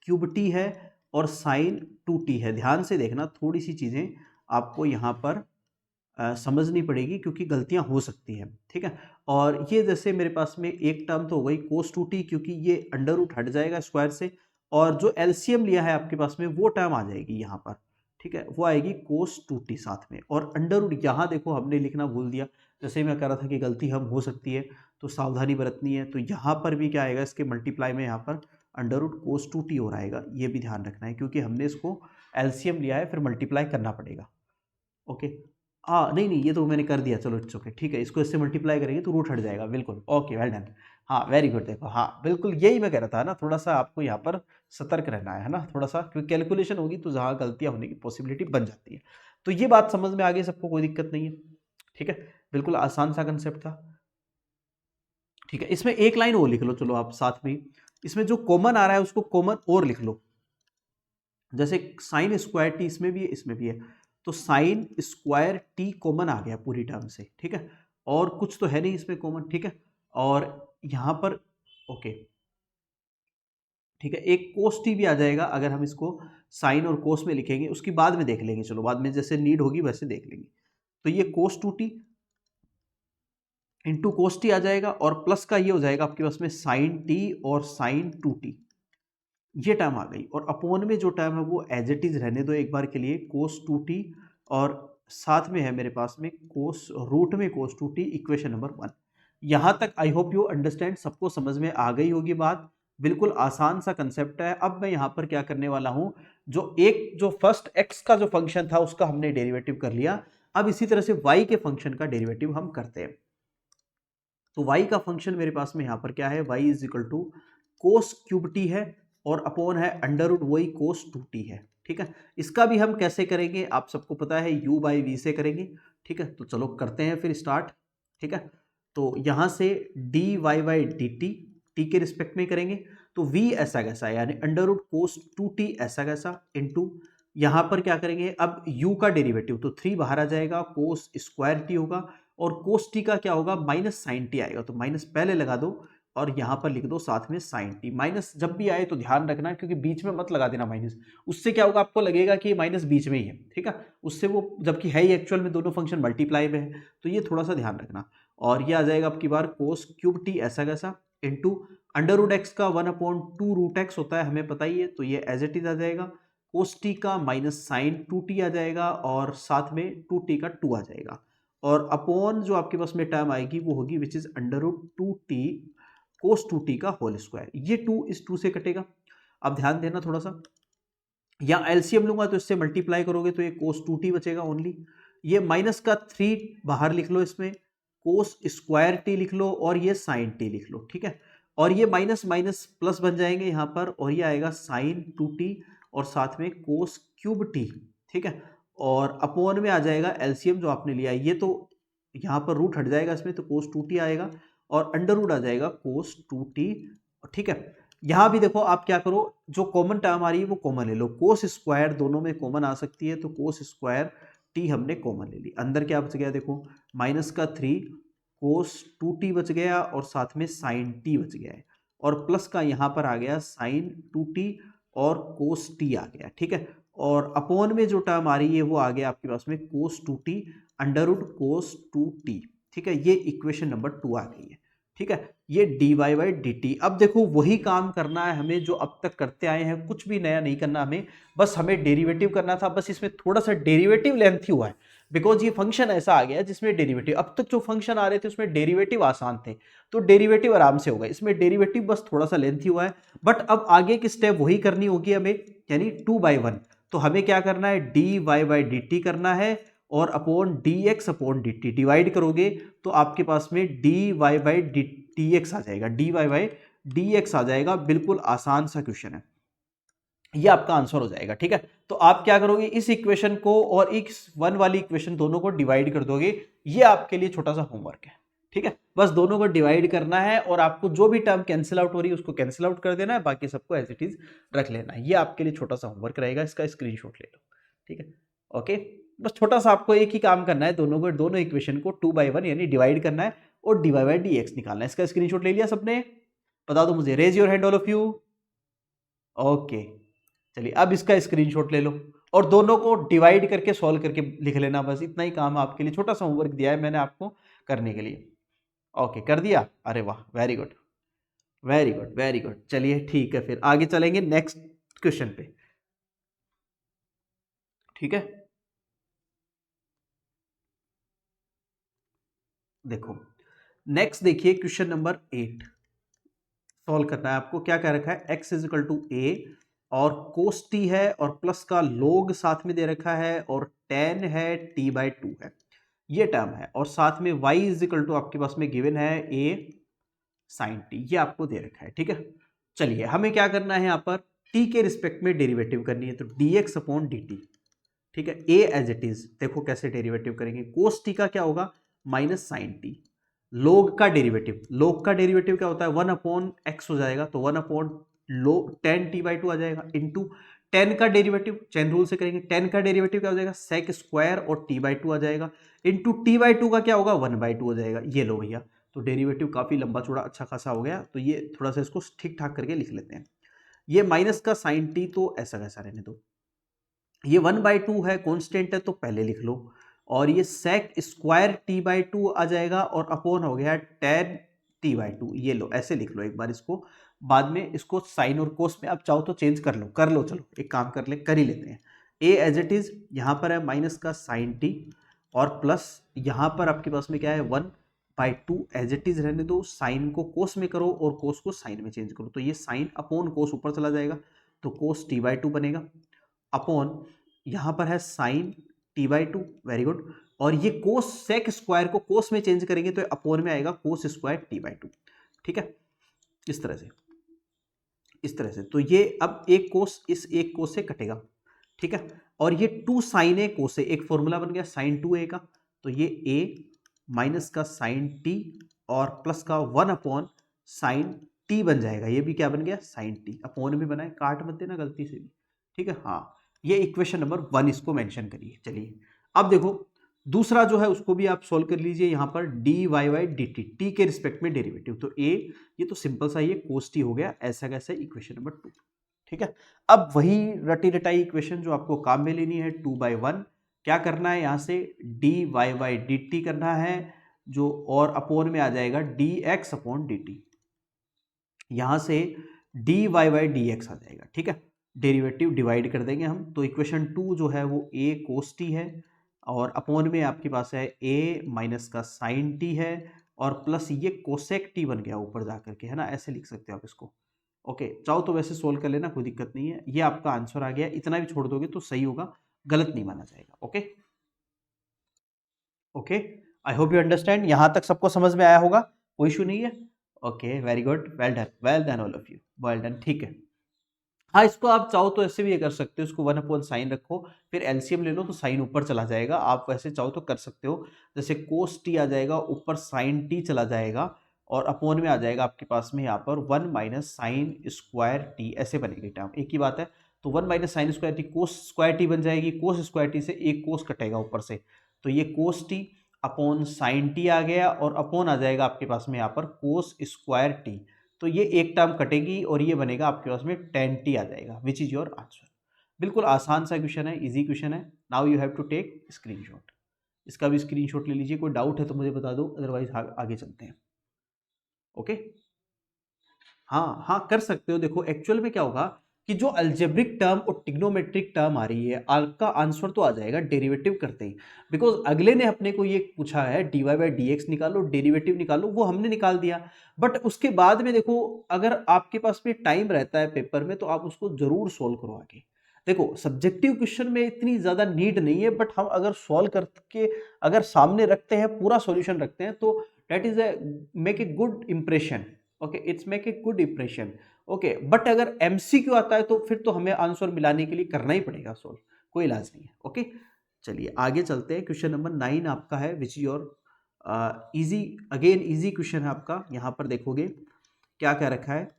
क्यूब टी है और साइन 2t है। ध्यान से देखना, थोड़ी सी चीज़ें आपको यहाँ पर समझनी पड़ेगी क्योंकि गलतियां हो सकती हैं। ठीक है, और ये जैसे मेरे पास में एक टर्म तो हो गई कोस 2t, क्योंकि ये अंडर रूट हट जाएगा स्क्वायर से, और जो एलसीएम लिया है आपके पास में वो टर्म आ जाएगी यहाँ पर। ठीक है, वो आएगी कोस 2t साथ में, और अंडर रूट यहाँ देखो हमने लिखना भूल दिया, जैसे मैं कह रहा था कि गलती हम हो सकती है तो सावधानी बरतनी है। तो यहाँ पर भी क्या आएगा, इसके मल्टीप्लाई में यहाँ पर अंडर रूट कोस 2t हो आएगा, ये भी ध्यान रखना है क्योंकि हमने इसको एलसीएम लिया है, फिर मल्टीप्लाई करना पड़ेगा। ओके, हाँ नहीं नहीं, ये तो मैंने कर दिया, चलो इट्स ओके। ठीक है, इसको इससे मल्टीप्लाई करेंगे तो रूट हट जाएगा, बिल्कुल ओके, वेल डन। हाँ वेरी गुड, देखो हाँ बिल्कुल यही मैं कह रहा था ना, थोड़ा सा आपको यहाँ पर सतर्क रहना है ना, थोड़ा सा, क्योंकि कैलकुलेशन होगी तो जहाँ गलतियाँ होने की पॉसिबिलिटी बन जाती है। तो ये बात समझ में आ गई सबको, कोई दिक्कत नहीं है। ठीक है, बिल्कुल आसान सा कंसेप्ट था। ठीक है, इसमें एक लाइन और लिख लो, चलो आप साथ में, इसमें जो कॉमन आ रहा है उसको कॉमन और लिख लो, जैसे साइन स्क्वायर टी इसमें भी है, इसमें भी है, तो साइन स्क्वायर टी कॉमन आ गया पूरी टर्म से, ठीक है, और कुछ तो है नहीं इसमें कॉमन, ठीक है, और यहां पर ओके, ठीक है, एक कोस टी भी आ जाएगा अगर हम इसको साइन और कोस में लिखेंगे, उसकी बाद में देख लेंगे, चलो बाद में जैसे नीड होगी वैसे देख लेंगे। तो ये cos two t into cos t आ जाएगा, और प्लस का ये हो जाएगा आपके पास में साइन टी और साइन टू टी, ये टर्म आ गई, और अपोन में जो टर्म है वो एज इट इज रहने दो एक बार के लिए, कोस टू टी, और साथ में है मेरे पास में कोस रूट में cos two T, equation number 1। यहां तक आई होप यू अंडरस्टैंड, सबको समझ में आ गई होगी बात, बिल्कुल आसान सा कंसेप्ट है। अब मैं यहां पर क्या करने वाला हूं, जो फर्स्ट एक्स का जो फंक्शन था उसका हमने डेरिवेटिव कर लिया, अब इसी तरह से वाई के फंक्शन का डेरिवेटिव हम करते हैं। तो y का फंक्शन मेरे पास में यहां पर क्या है, y is equal to cos cube t है, और अपॉन है अंडर रूट वही कोस टू टी है, ठीक है। इसका भी हम कैसे करेंगे आप सबको पता है, u बाई वी से करेंगे, ठीक है। तो चलो करते हैं फिर स्टार्ट, ठीक है। तो यहां से d Y by D t के रिस्पेक्ट में करेंगे, तो v ऐसा कैसा है, यानी under root cos two t ऐसा कैसा, इंटू यहां पर क्या करेंगे, अब u का डेरिवेटिव, तो 3 बाहर आ जाएगा, कोस स्क्वायर टी होगा, और कोस टी का क्या होगा, माइनस साइन टी आएगा, तो माइनस पहले लगा दो, और यहां पर लिख दो साथ में साइन टी। माइनस जब भी आए तो ध्यान रखना, क्योंकि बीच में मत लगा देना माइनस, उससे क्या होगा, आपको लगेगा कि माइनस बीच में ही है, ठीक है, उससे वो जबकि है ही एक्चुअल में दोनों फंक्शन मल्टीप्लाई में है, तो ये थोड़ा सा ध्यान रखना। और ये आ जाएगा आपकी बार कोस क्यूब टी ऐसा कैसा, इंटू अंडर रूट एक्स का 1/2 रूट एक्स होता है, हमें पता ही है, तो ये एज इट इज आ जाएगा, कोस टी का माइनस साइन टू टी आ जाएगा, और साथ में टू टी का 2 आ जाएगा, और अपॉन जो आपके पास में टर्म आएगी वो होगी which is under root two t cos two t का होल स्क्वायर, ये 2 इस 2 से कटेगा। अब ध्यान देना थोड़ा सा, या एलसीएम लूंगा तो इससे मल्टीप्लाई करोगे तो ये कोस टू टी बचेगा ओनली, ये माइनस का 3 बाहर लिख लो, इसमें कोस स्क्वायर टी लिख लो, और ये साइन टी लिख लो, ठीक है, और ये माइनस माइनस प्लस बन जाएंगे यहाँ पर, और ये आएगा साइन टू टी और साथ में कोस क्यूब टी, ठीक है, और अपॉन में आ जाएगा एलसीएम जो आपने लिया, ये तो यहाँ पर रूट हट जाएगा इसमें, तो कोस टू टी आएगा, और अंडर रूट आ जाएगा कोस टू टी, ठीक है। यहां भी देखो आप क्या करो, जो कॉमन टर्म आ रही है वो कॉमन ले लो, कोस स्क्वायर दोनों में कॉमन आ सकती है, तो कोस स्क्वायर टी हमने कॉमन ले ली, अंदर क्या बच गया देखो, माइनस का 3 कोस टू टी बच गया, और साथ में साइन टी बच गया है, और प्लस का यहां पर आ गया साइन टू टी और कोस टी आ गया, ठीक है, और अपॉन में जो टर्म आ रही है वो आ गया आपके पास में cos two t under root cos two t, ठीक है, ये इक्वेशन नंबर 2 आ गई है, ठीक है, ये d Y by D t. अब देखो वही काम करना है हमें जो अब तक करते आए हैं, कुछ भी नया नहीं करना हमें, बस हमें डेरिवेटिव करना था, बस इसमें थोड़ा सा डेरिवेटिव लेंथी हुआ है, बिकॉज ये फंक्शन ऐसा आ गया जिसमें डेरिवेटिव, अब तक जो फंक्शन आ रहे थे उसमें डेरिवेटिव आसान थे, तो डेरिवेटिव आराम से होगा, इसमें डेरिवेटिव बस थोड़ा सा लेंथी हुआ है, बट अब आगे की स्टेप वही करनी होगी हमें, यानी 2/1, तो हमें क्या करना है, d Y by D t करना है, और upon d x upon D t divide करोगे तो आपके पास में d Y by D x आ जाएगा, d Y by D x आ जाएगा, बिल्कुल आसान सा क्वेश्चन है, ये आपका आंसर हो जाएगा, ठीक है। तो आप क्या करोगे, इस इक्वेशन को और इस 1 वाली इक्वेशन दोनों को डिवाइड कर दोगे, ये आपके लिए छोटा सा होमवर्क है, ठीक है, बस दोनों को डिवाइड करना है, और आपको जो भी टर्म कैंसिल आउट हो रही है उसको कैंसिल आउट कर देना है, बाकी सबको एज इट इज रख लेना है, ये आपके लिए छोटा सा होमवर्क रहेगा, इसका स्क्रीनशॉट ले लो, ठीक है, ओके। बस छोटा सा आपको एक ही काम करना है, दोनों इक्वेशन को 2/1 यानी डिवाइड करना है, और d Y by D x निकालना है। इसका स्क्रीनशॉट ले लिया सबने, बता दो मुझे, raise your hand all of you, okay. चलिए अब इसका स्क्रीनशॉट ले लो, और दोनों को डिवाइड करके सॉल्व करके लिख लेना, बस इतना ही काम आपके लिए, छोटा सा होमवर्क दिया है मैंने आपको करने के लिए, ओके कर दिया, अरे वाह, very good very good very good. चलिए ठीक है, फिर आगे चलेंगे नेक्स्ट क्वेश्चन पे, ठीक है। देखो नेक्स्ट देखिए क्वेश्चन नंबर 8 सॉल्व करना है आपको, क्या कह रखा है, x is equal to a, और कोस टी है, और प्लस का लोग साथ में दे रखा है, और टेन है, t/2 है, ये टर्म है, और साथ में y इज इक्वल टू आपके पास में गिवन है a साइन टी, ये आपको दे रखा है, ठीक है। चलिए हमें क्या करना है, यहाँ पर t के रिस्पेक्ट में डेरिवेटिव करनी है, तो dx अपॉन dt, ठीक है, a एज इट इज, देखो कैसे डेरिवेटिव करेंगे, कोस टी का क्या होगा, माइनस साइन टी, लोग का डेरिवेटिव क्या होता है, 1/x हो जाएगा, तो 1/10t/2 आ जाएगा, इंटू 10 का डेरिवेटिव, चेन रूल से करेंगे, 10 का डेरिवेटिव क्या हो जाएगा, सेक स्क्वायर और t/2 आ जाएगा, इंटू t/2 का क्या होगा, 1/2 हो जाएगा। ये लो भैया, तो डेरिवेटिव काफी लंबा चौड़ा अच्छा खासा हो गया, तो ये थोड़ा सा इसको ठीक ठाक करके लिख लेते हैं। ये माइनस का साइन टी तो ऐसा कैसा रहने दो, ये 1/2 है, कॉन्स्टेंट है, तो पहले लिख लो, और ये सेक स्क्वायर t/2 आ जाएगा, और अपॉन हो गया 10t/2, ये लो ऐसे लिख लो एक बार इसको, बाद में इसको साइन और कोस में आप चाहो तो चेंज कर लो, चलो एक काम कर ही लेते हैं। ए एज इट इज, यहां पर है माइनस का साइन टी, और प्लस यहां पर आपके पास में क्या है, 1/2 एज इट इज रहने दो, साइन को कोस में करो और कोस को साइन में चेंज करो, तो ये साइन अपॉन कोस ऊपर चला जाएगा, तो कोस t/2 बनेगा, अपॉन यहां पर है साइन t/2, वेरी गुड, और ये कोस सेक स्क्वायर को कोस में चेंज करेंगे तो अपॉन में आएगा कोस स्क्वायर t/2, ठीक है, इस तरह से तो ये अब एक कोस इस एक कोस से कटेगा, ठीक है, और ये 2 साइन ए कोस से एक फॉर्मूला बन गया साइन 2a का, तो ये a माइनस का साइन t और प्लस का 1 साइन t बन जाएगा, ये भी क्या बन गया, साइन t, अपॉन भी बना है, काट मत देना गलती से भी, ठीक है। हाँ, ये इक्वेशन नंबर 1 इसको मेंशन करिए। चलिए अब देखो दूसरा जो है उसको भी आप सोल्व कर लीजिए, यहां पर dy/dt टी के रिस्पेक्ट में डेरिवेटिव, तो a ये तो सिंपल सा ये कोस टी हो गया, ऐसा कैसे, इक्वेशन नंबर 2, ठीक है। अब वही रटी रटाई इक्वेशन जो आपको काम में लेनी है, 2/1 क्या करना है, यहां से dy/dt करना है जो, और अपोन में आ जाएगा dx/dt, यहां से dy/dx आ जाएगा, ठीक है, डेरिवेटिव डिवाइड कर देंगे हम, तो इक्वेशन 2 जो है वो a cos t है, और अपोन में आपके पास है a माइनस का साइन t है, और प्लस ये कोसेक t बन गया ऊपर जाकर के, है ना, ऐसे लिख सकते हो आप इसको। ओके, चाहो तो वैसे सोल्व कर लेना, कोई दिक्कत नहीं है, ये आपका आंसर आ गया, इतना भी छोड़ दोगे तो सही होगा, गलत नहीं माना जाएगा। Okay okay, I hope you understand, यहां तक सबको समझ में आया होगा, कोई इशू नहीं है। Okay, very good, well done all of you, well done, ठीक है। हाँ, इसको आप चाहो तो ऐसे भी कर सकते हो, इसको 1/sin रखो, फिर एलसीएम ले लो तो साइन ऊपर चला जाएगा, आप वैसे चाहो तो कर सकते हो, जैसे कोस टी आ जाएगा, ऊपर साइन टी चला जाएगा, और अपोन में आ जाएगा आपके पास में यहाँ पर 1 माइनस साइन स्क्वायर टी, ऐसे बनेगी टर्म, एक ही बात है, तो 1 minus sine square T cos square T बन जाएगी, कोस स्क्वायर टी से एक कोस कटेगा ऊपर से, तो ये cos t upon sine T आ गया, और अपॉन आ जाएगा आपके पास में यहाँ पर कोस स्क्वायर टी, तो ये एक टर्म कटेगी और ये बनेगा आपके पास में 10t आ जाएगा, विच इज योर आंसर। बिल्कुल आसान सा क्वेश्चन है, इजी क्वेश्चन है। Now you have to take screenshot, इसका भी स्क्रीनशॉट ले लीजिए, कोई डाउट है तो मुझे बता दो, अदरवाइज आगे चलते हैं। ओके, हाँ हाँ कर सकते हो। देखो एक्चुअल में क्या होगा कि जो अल्जेब्रिक टर्म और टिग्नोमेट्रिक टर्म आ रही है, आपका आंसर तो आ जाएगा डेरिवेटिव करते ही, बिकॉज अगले ने अपने को ये पूछा है dy/dx निकालो, डेरिवेटिव निकालो, वो हमने निकाल दिया, बट उसके बाद में देखो अगर आपके पास में टाइम रहता है पेपर में तो आप उसको जरूर सोल्व करो आगे। देखो सब्जेक्टिव क्वेश्चन में इतनी ज्यादा नीड नहीं है, बट हम अगर सॉल्व करके अगर सामने रखते हैं, पूरा सॉल्यूशन रखते हैं, तो that is a make a good impression. Okay, it's make a good impression. Okay, but अगर एमसीक्यू आता है तो फिर तो हमें आंसर मिलाने के लिए करना ही पड़ेगा सॉल्व, कोई इलाज नहीं है। ओके, चलिए आगे चलते हैं। क्वेश्चन नंबर 9 आपका है, which is your easy, again easy question है आपका। यहां पर देखोगे क्या क्या रखा है,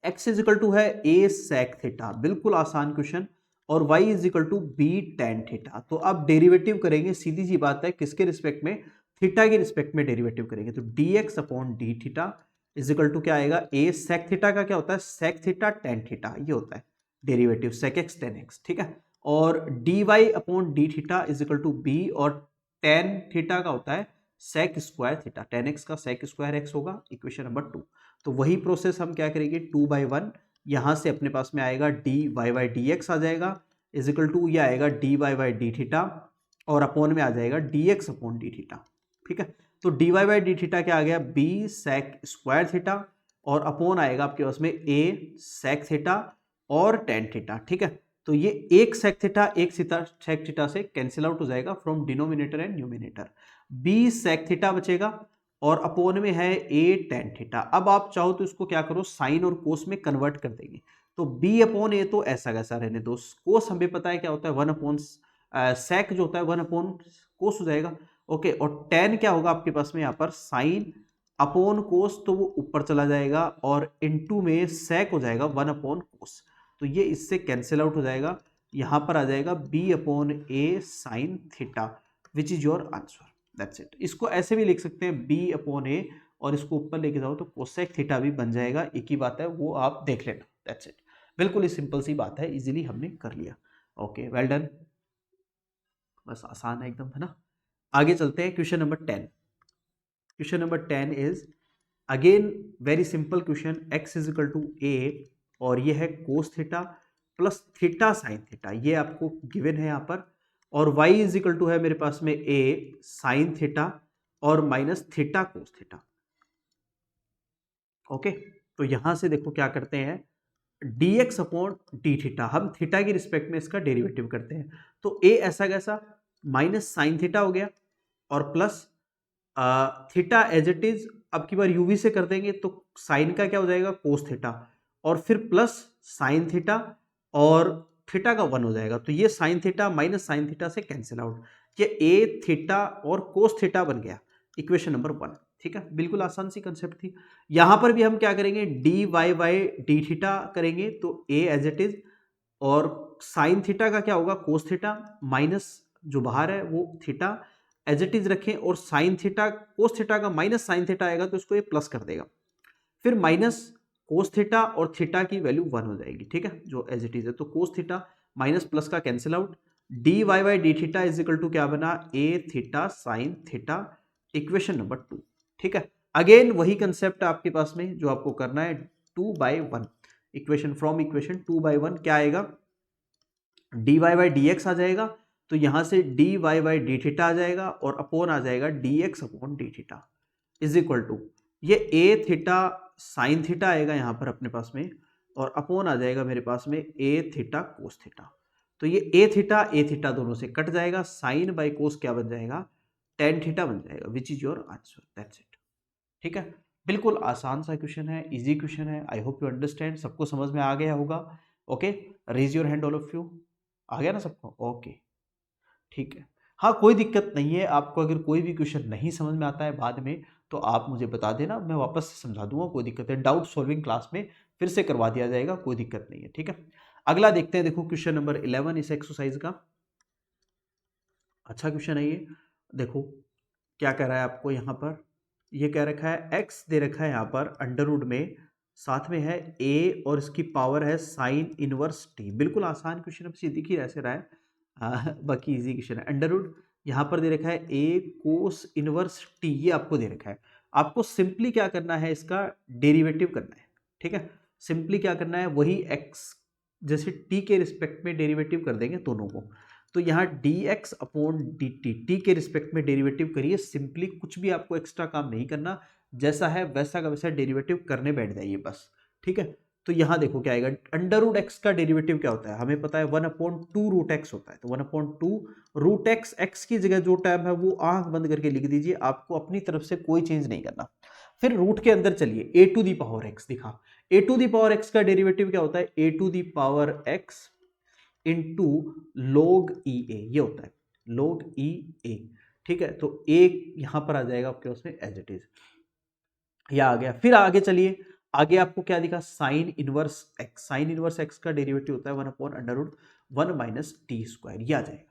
x इज इक्वल टू है a sec थीटा, बिल्कुल आसान क्वेश्चन, और y is equal to b tan theta. तो अब डेरिवेटिव करेंगे, सीधी सी बात है, किसके रिस्पेक्ट में, थीटा के रिस्पेक्ट में डेरिवेटिव करेंगे, तो dx upon D theta is equal to क्या आएगा, a sec थीटा का क्या होता है, sec थीटा tan थीटा, ये होता है derivative sec x tan x, ठीक है, और dy upon D theta is equal to b, और tan थीटा का होता है sec square theta, tan x का sec स्क्वायर x होगा, इक्वेशन नंबर 2। तो वही प्रोसेस हम क्या करेंगे, 2/1 यहां से अपने पास में आएगा dy/dx आ जाएगा, इज इक्वल टू ये आएगा dy/d थीटा, और अपॉन में आ जाएगा dx अपॉन डी थीटा, ठीक है। तो dy/d थीटा क्या आ गया, b sec स्क्वायर थीटा, और अपॉन आएगा आपके पास में a sec थीटा और tan थीटा, ठीक है। तो ये एक sec थीटा एक sec थीटा से कैंसिल आउट हो जाएगा from denominator and numerator, b sec theta बचेगा, और अपोन में है a tan थीटा। अब आप चाहो तो इसको क्या करो, साइन और कोस में कन्वर्ट कर देंगे, तो b अपॉन a तो ऐसा कैसा रहने दो, कोस हमें पता है क्या होता है, 1 अपॉन सेक जो होता है 1 अपॉन कोस हो जाएगा, ओके, और टेन क्या होगा आपके पास में यहाँ पर साइन अपॉन कोस, तो वो ऊपर चला जाएगा और इनटू में सेक हो जाएगा 1 अपॉन कोस, तो ये इससे कैंसिल आउट हो जाएगा। यहाँ पर आ जाएगा b upon A sine theta which is your answer, that's it. इसको ऐसे भी लिख सकते हैं b अपॉन ए, और इसको ऊपर लेके जाओ तो कोसेक थीटा भी बन जाएगा, एक ही बात है, वो आप देख लेना, दैट्स इट। बिल्कुल ही सिंपल सी बात है, इजीली हमने कर लिया। ओके, वेल डन, बस आसान है एकदम, है ना। आगे चलते हैं, question number 10। Question number 10 is again very simple question, x is equal to a, और ये है cos theta plus theta sine theta, ये आपको गिवन है यहाँ पर, और y इज इक्वल टू है मेरे पास में a साइन थीटा और minus theta cos theta. Okay, तो यहां से देखो क्या करते हैं, dx अपॉन डी थीटा, हम थीटा की रिस्पेक्ट में इसका डेरिवेटिव करते हैं, तो a ऐसा कैसा माइनस साइन थीटा हो गया और plus theta as it is, अब की बार यूवी से कर देंगे तो साइन का क्या हो जाएगा कोस थीटा, और फिर प्लस साइन थीटा और थीटा का 1 हो जाएगा, तो ये sine theta minus sine theta से कैंसिल आउट, ये ए थीटा और कोस थीटा बन गया, इक्वेशन नंबर 1। ठीक है, बिल्कुल आसान सी कंसेप्ट थी। यहां पर भी हम क्या करेंगे, D Y by D theta करेंगे, तो ए एज इट इज, और साइन थीटा का क्या होगा कोस थीटा, माइनस जो बाहर है वो थीटा एज इट इज रखें, और साइन थीटा कोस थीटा का माइनस साइन थीटा आएगा तो इसको ये प्लस कर देगा, फिर माइनस कोस थीटा और थीटा की वैल्यू 1 हो जाएगी। ठीक है, जो एज इट इज है, तो कोस थीटा माइनस प्लस का cancel out, d Y by D theta is equal to क्या बना, a theta sine theta, equation number 2। ठीक है, अगेन वही कंसेप्ट आपके पास में जो आपको करना है, 2/1 इक्वेशन, फ्रॉम इक्वेशन 2/1 क्या आएगा, d Y by D x आ जाएगा, तो यहां से d Y by D theta आ जाएगा, और अपॉन आ जाएगा d x upon D theta is equal to, ये ए थीटा साइन थीटा आएगा यहाँ पर अपने पास में, और अपॉन आ जाएगा मेरे पास में ए थीटा कोस थीटा, तो ये ए थीटा दोनों से कट जाएगा, साइन बाई कोस क्या बन जाएगा, टेन थीटा बन जाएगा, which is your answer, that's it. ठीक है, बिल्कुल आसान सा क्वेश्चन है, इजी क्वेश्चन है, आई होप यू अंडरस्टैंड, सबको समझ में आ गया होगा। Okay, raise your hand all of you, आ गया ना सबको, ओके ठीक है। हाँ, कोई दिक्कत नहीं है, आपको अगर कोई भी क्वेश्चन नहीं समझ में आता है बाद में, तो आप मुझे बता देना, मैं वापस से समझा दूंगा, कोई दिक्कत है, डाउट सॉल्विंग क्लास में फिर से करवा दिया जाएगा, कोई दिक्कत नहीं है। ठीक है, अगला देखते हैं, देखो क्वेश्चन नंबर 11 इस एक्सरसाइज का, अच्छा क्वेश्चन है ये। देखो क्या कह रहा है आपको यहाँ पर, ये कह रखा है x दे रखा है यहाँ पर अंडर रूट में, साथ में है a और इसकी पावर है साइन इनवर्स t, बिल्कुल आसान क्वेश्चन, अब सीधी ही ऐसे रहा है, बाकी इजी क्वेश्चन है। अंडर रूट यहाँ पर दे रखा है a कोस इनवर्स t, ये आपको दे रखा है, आपको सिंपली क्या करना है, इसका डेरिवेटिव करना है। ठीक है, सिंपली क्या करना है, वही x जैसे t के रिस्पेक्ट में डेरिवेटिव कर देंगे दोनों को, तो यहाँ dx अपॉन dt, t के रिस्पेक्ट में डेरिवेटिव करिए सिंपली, कुछ भी आपको एक्स्ट्रा काम नहीं करना, जैसा है वैसा का वैसा डेरिवेटिव करने बैठ जाइए बस। ठीक है, तो यहाँ देखो क्या आएगा, अंडर रूट एक्स का डेरिवेटिव क्या होता है, हमें पता है 1/2 रूट एक्स होता है, तो 1/2 रूट एक्स, एक्स की जगह जो टर्म है वो आंख बंद करके लिख दीजिए, आपको अपनी तरफ से कोई चेंज नहीं करना। फिर रूट के अंदर चलिए, a to the power x दिखा, a to the power x का डेरिवेटिव क्या होता है, a to the power x into log e a, ये होता है log ई ए। ठीक है, तो ए यहां पर आ जाएगा आपके उसमें एज इट इज, या आ गया। फिर आगे चलिए, आगे आपको क्या दिखा, sine inverse x, sine inverse x का डेरिवेटिव होता है 1/√1 माइनस टी स्क्वायर, ये आ जाएगा।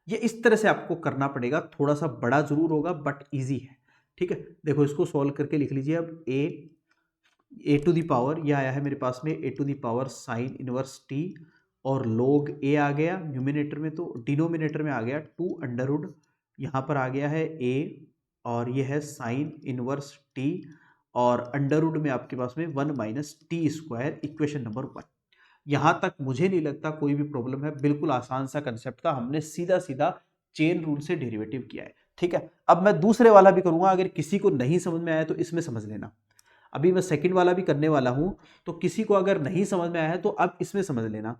ये इस तरह से आपको करना पड़ेगा, थोड़ा सा बड़ा जरूर होगा बट इजी है। ठीक है, देखो इसको सॉल्व करके लिख लीजिए, अब ए टू दी पावर, यह आया है मेरे पास में a to the power sine inverse t, और log a आ गया न्यूमिनेटर में, तो डिनोमिनेटर में आ गया 2√, यहाँ पर आ गया है a, और ये है साइन इनवर्स t, और अंडर रूट में आपके पास में 1 minus T square, equation number 1। यहाँ तक मुझे नहीं लगता कोई भी प्रॉब्लम है, बिल्कुल आसान सा कंसेप्ट था, हमने सीधा सीधा चेन रूल से डेरिवेटिव किया है। ठीक है, अब मैं दूसरे वाला भी करूंगा, अगर किसी को नहीं समझ में आया तो इसमें समझ लेना, अभी मैं सेकंड वाला भी करने वाला हूं, तो किसी को अगर नहीं समझ में आया है तो अब इसमें समझ लेना।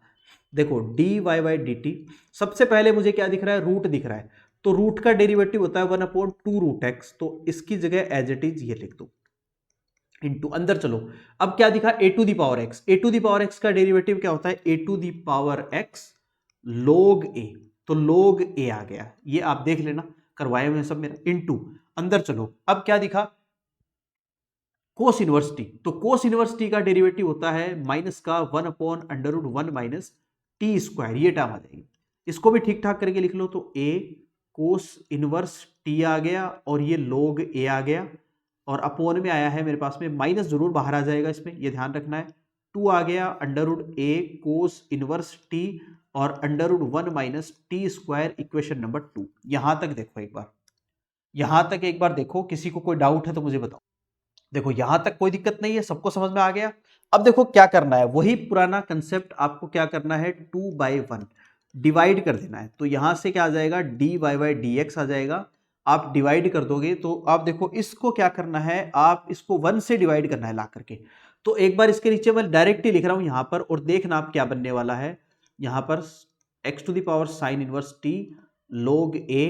देखो d Y by D t, सबसे पहले मुझे क्या दिख रहा है, रूट दिख रहा है, तो रूट का डेरिवेटिव होता है 1/2 रूट एक्स, तो इसकी जगह एज इट इज ये लिख दो, इनटू, अंदर चलो, अब क्या दिखा, a to the power x, a to the power x का डेरिवेटिव क्या होता है, a to the power x log a, तो log ए आ गया, ये आप देख लेना, करवाए हुए हैं सब मेरा, इनटू अंदर चलो, अब क्या दिखा, कोस इनवर्स टी, तो कोस इनवर्स टी का डेरिवेटिव होता है माइनस का 1/√1 माइनस टी स्क्वायर, ये टर्म आ जाएगी। इसको भी ठीक ठाक करके लिख लो, तो ए कोस इनवर्स टी आ गया और ये log ए आ गया, और अपोन में आया है मेरे पास में माइनस, जरूर बाहर आ जाएगा इसमें, ये ध्यान रखना है। 2 आ गया √a कोस इनवर्स टी और √1 minus T square, equation number 2। यहां तक देखो एक बार, यहां तक एक बार देखो, किसी को कोई डाउट है तो मुझे बताओ। देखो यहां तक कोई दिक्कत नहीं है, सबको समझ में आ गया। अब देखो क्या करना है, वही पुराना कंसेप्ट आपको क्या करना है, 2/1 डिवाइड कर देना है। तो यहां से क्या आ जाएगा, dy/dx आ जाएगा। आप डिवाइड कर दोगे तो आप देखो इसको क्या करना है, आप इसको 1 से डिवाइड करना है ला करके। तो एक बार इसके नीचे मैं डायरेक्ट ही लिख रहा हूं यहां पर, और देखना आप क्या बनने वाला है। यहां पर x⁻sin inverse t log a,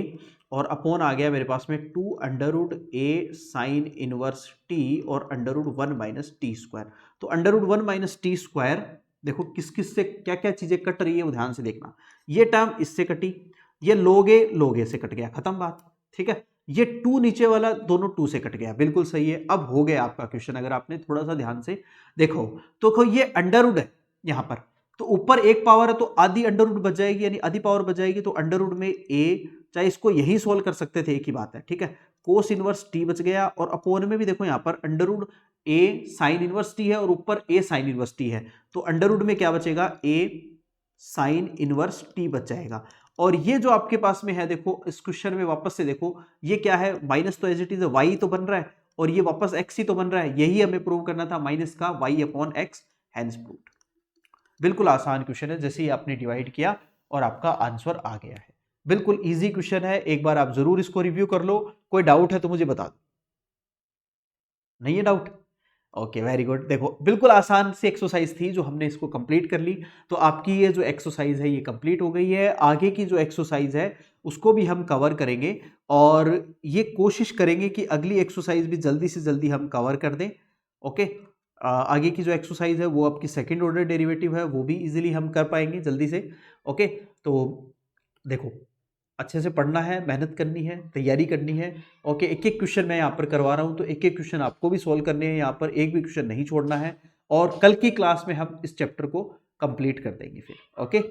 और अपॉन आ गया मेरे पास में 2√a साइन इनवर्स टी और √1 माइनस टी स्क्वायर। तो √1 माइनस टी स्क्वायर, देखो किस किस से क्या क्या चीजें कट रही है वो ध्यान से देखना। ये टर्म इससे कटी, ये log a से कट गया, खत्म बात, ठीक है। ये 2 नीचे वाला दोनों 2 से कट गया, बिल्कुल सही है। अब हो गया आपका क्वेश्चन, अगर आपने थोड़ा सा ध्यान से देखो तो ये अंडर है यहां पर, तो ऊपर एक पावर है तो आधी अंडर रूट बच जाएगी, यानी आधी पावर बच जाएगी। तो अंडर रूट में ए, चाहे इसको यही सोल्व कर सकते थे, एक ही बात है, ठीक है। कोस इनवर्स टी बच गया, और अपोन में भी देखो यहां पर अंडर रूट ए साइन इनवर्स टी है और ऊपर ए साइन इनवर्स टी है, तो अंडर रूट में क्या बचेगा, ए साइन इनवर्स टी बच जाएगा। और ये जो आपके पास में है, देखो इस क्वेश्चन में वापस से देखो, ये क्या है, माइनस तो एज इट इज वाई तो बन रहा है, और ये वापस एक्स ही तो बन रहा है, यही हमें प्रूव करना था, माइनस का y/x, हैंस प्रूव्ड। बिल्कुल आसान क्वेश्चन है, जैसे ही आपने डिवाइड किया और आपका आंसर आ गया है। बिल्कुल इजी क्वेश्चन है, एक बार आप जरूर इसको रिव्यू कर लो। कोई डाउट है तो मुझे बता दो, नहीं है डाउट? Okay very good. देखो बिल्कुल आसान सी एक्सरसाइज थी जो हमने इसको कंप्लीट कर ली। तो आपकी ये जो एक्सरसाइज है ये कंप्लीट हो गई है। आगे की जो एक्सरसाइज है उसको भी हम कवर करेंगे, और ये कोशिश करेंगे कि अगली एक्सरसाइज भी जल्दी से जल्दी हम कवर कर दें। ओके, आगे की जो एक्सरसाइज है वो आपकी सेकंड ऑर्डर डेरिवेटिव है, वो भी इजीली हम कर पाएंगे जल्दी से। ओके, तो देखो अच्छे से पढ़ना है, मेहनत करनी है, तैयारी करनी है। ओके, एक एक क्वेश्चन मैं यहाँ पर करवा रहा हूँ, तो एक एक क्वेश्चन आपको भी सोल्व करने हैं, यहाँ पर एक भी क्वेश्चन नहीं छोड़ना है। और कल की क्लास में हम इस चैप्टर को कंप्लीट कर देंगे फिर। ओके,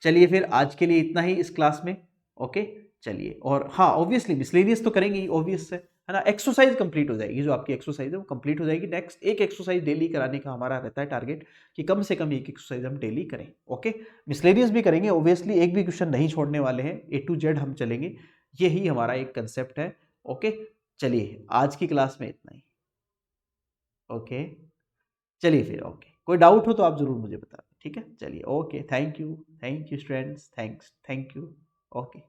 चलिए फिर आज के लिए इतना ही इस क्लास में। ओके, चलिए, और हाँ ऑब्वियसली मिसलेनियस तो करेंगे ही, ऑब्वियस है ना। एक्सरसाइज कंप्लीट हो जाएगी, जो आपकी एक्सरसाइज है वो कंप्लीट हो जाएगी। नेक्स्ट एक एक्सरसाइज डेली कराने का हमारा रहता है टारगेट, कि कम से कम एक एक्सरसाइज हम डेली करें। ओके, मिसलेनियस भी करेंगे ऑब्वियसली, एक भी क्वेश्चन नहीं छोड़ने वाले हैं, A to Z हम चलेंगे, यही हमारा एक कंसेप्ट है। ओके, चलिए आज की क्लास में इतना ही। ओके, चलिए फिर, ओके कोई डाउट हो तो आप जरूर मुझे बताएं, ठीक है। चलिए, okay, thank you students, thank you. Okay.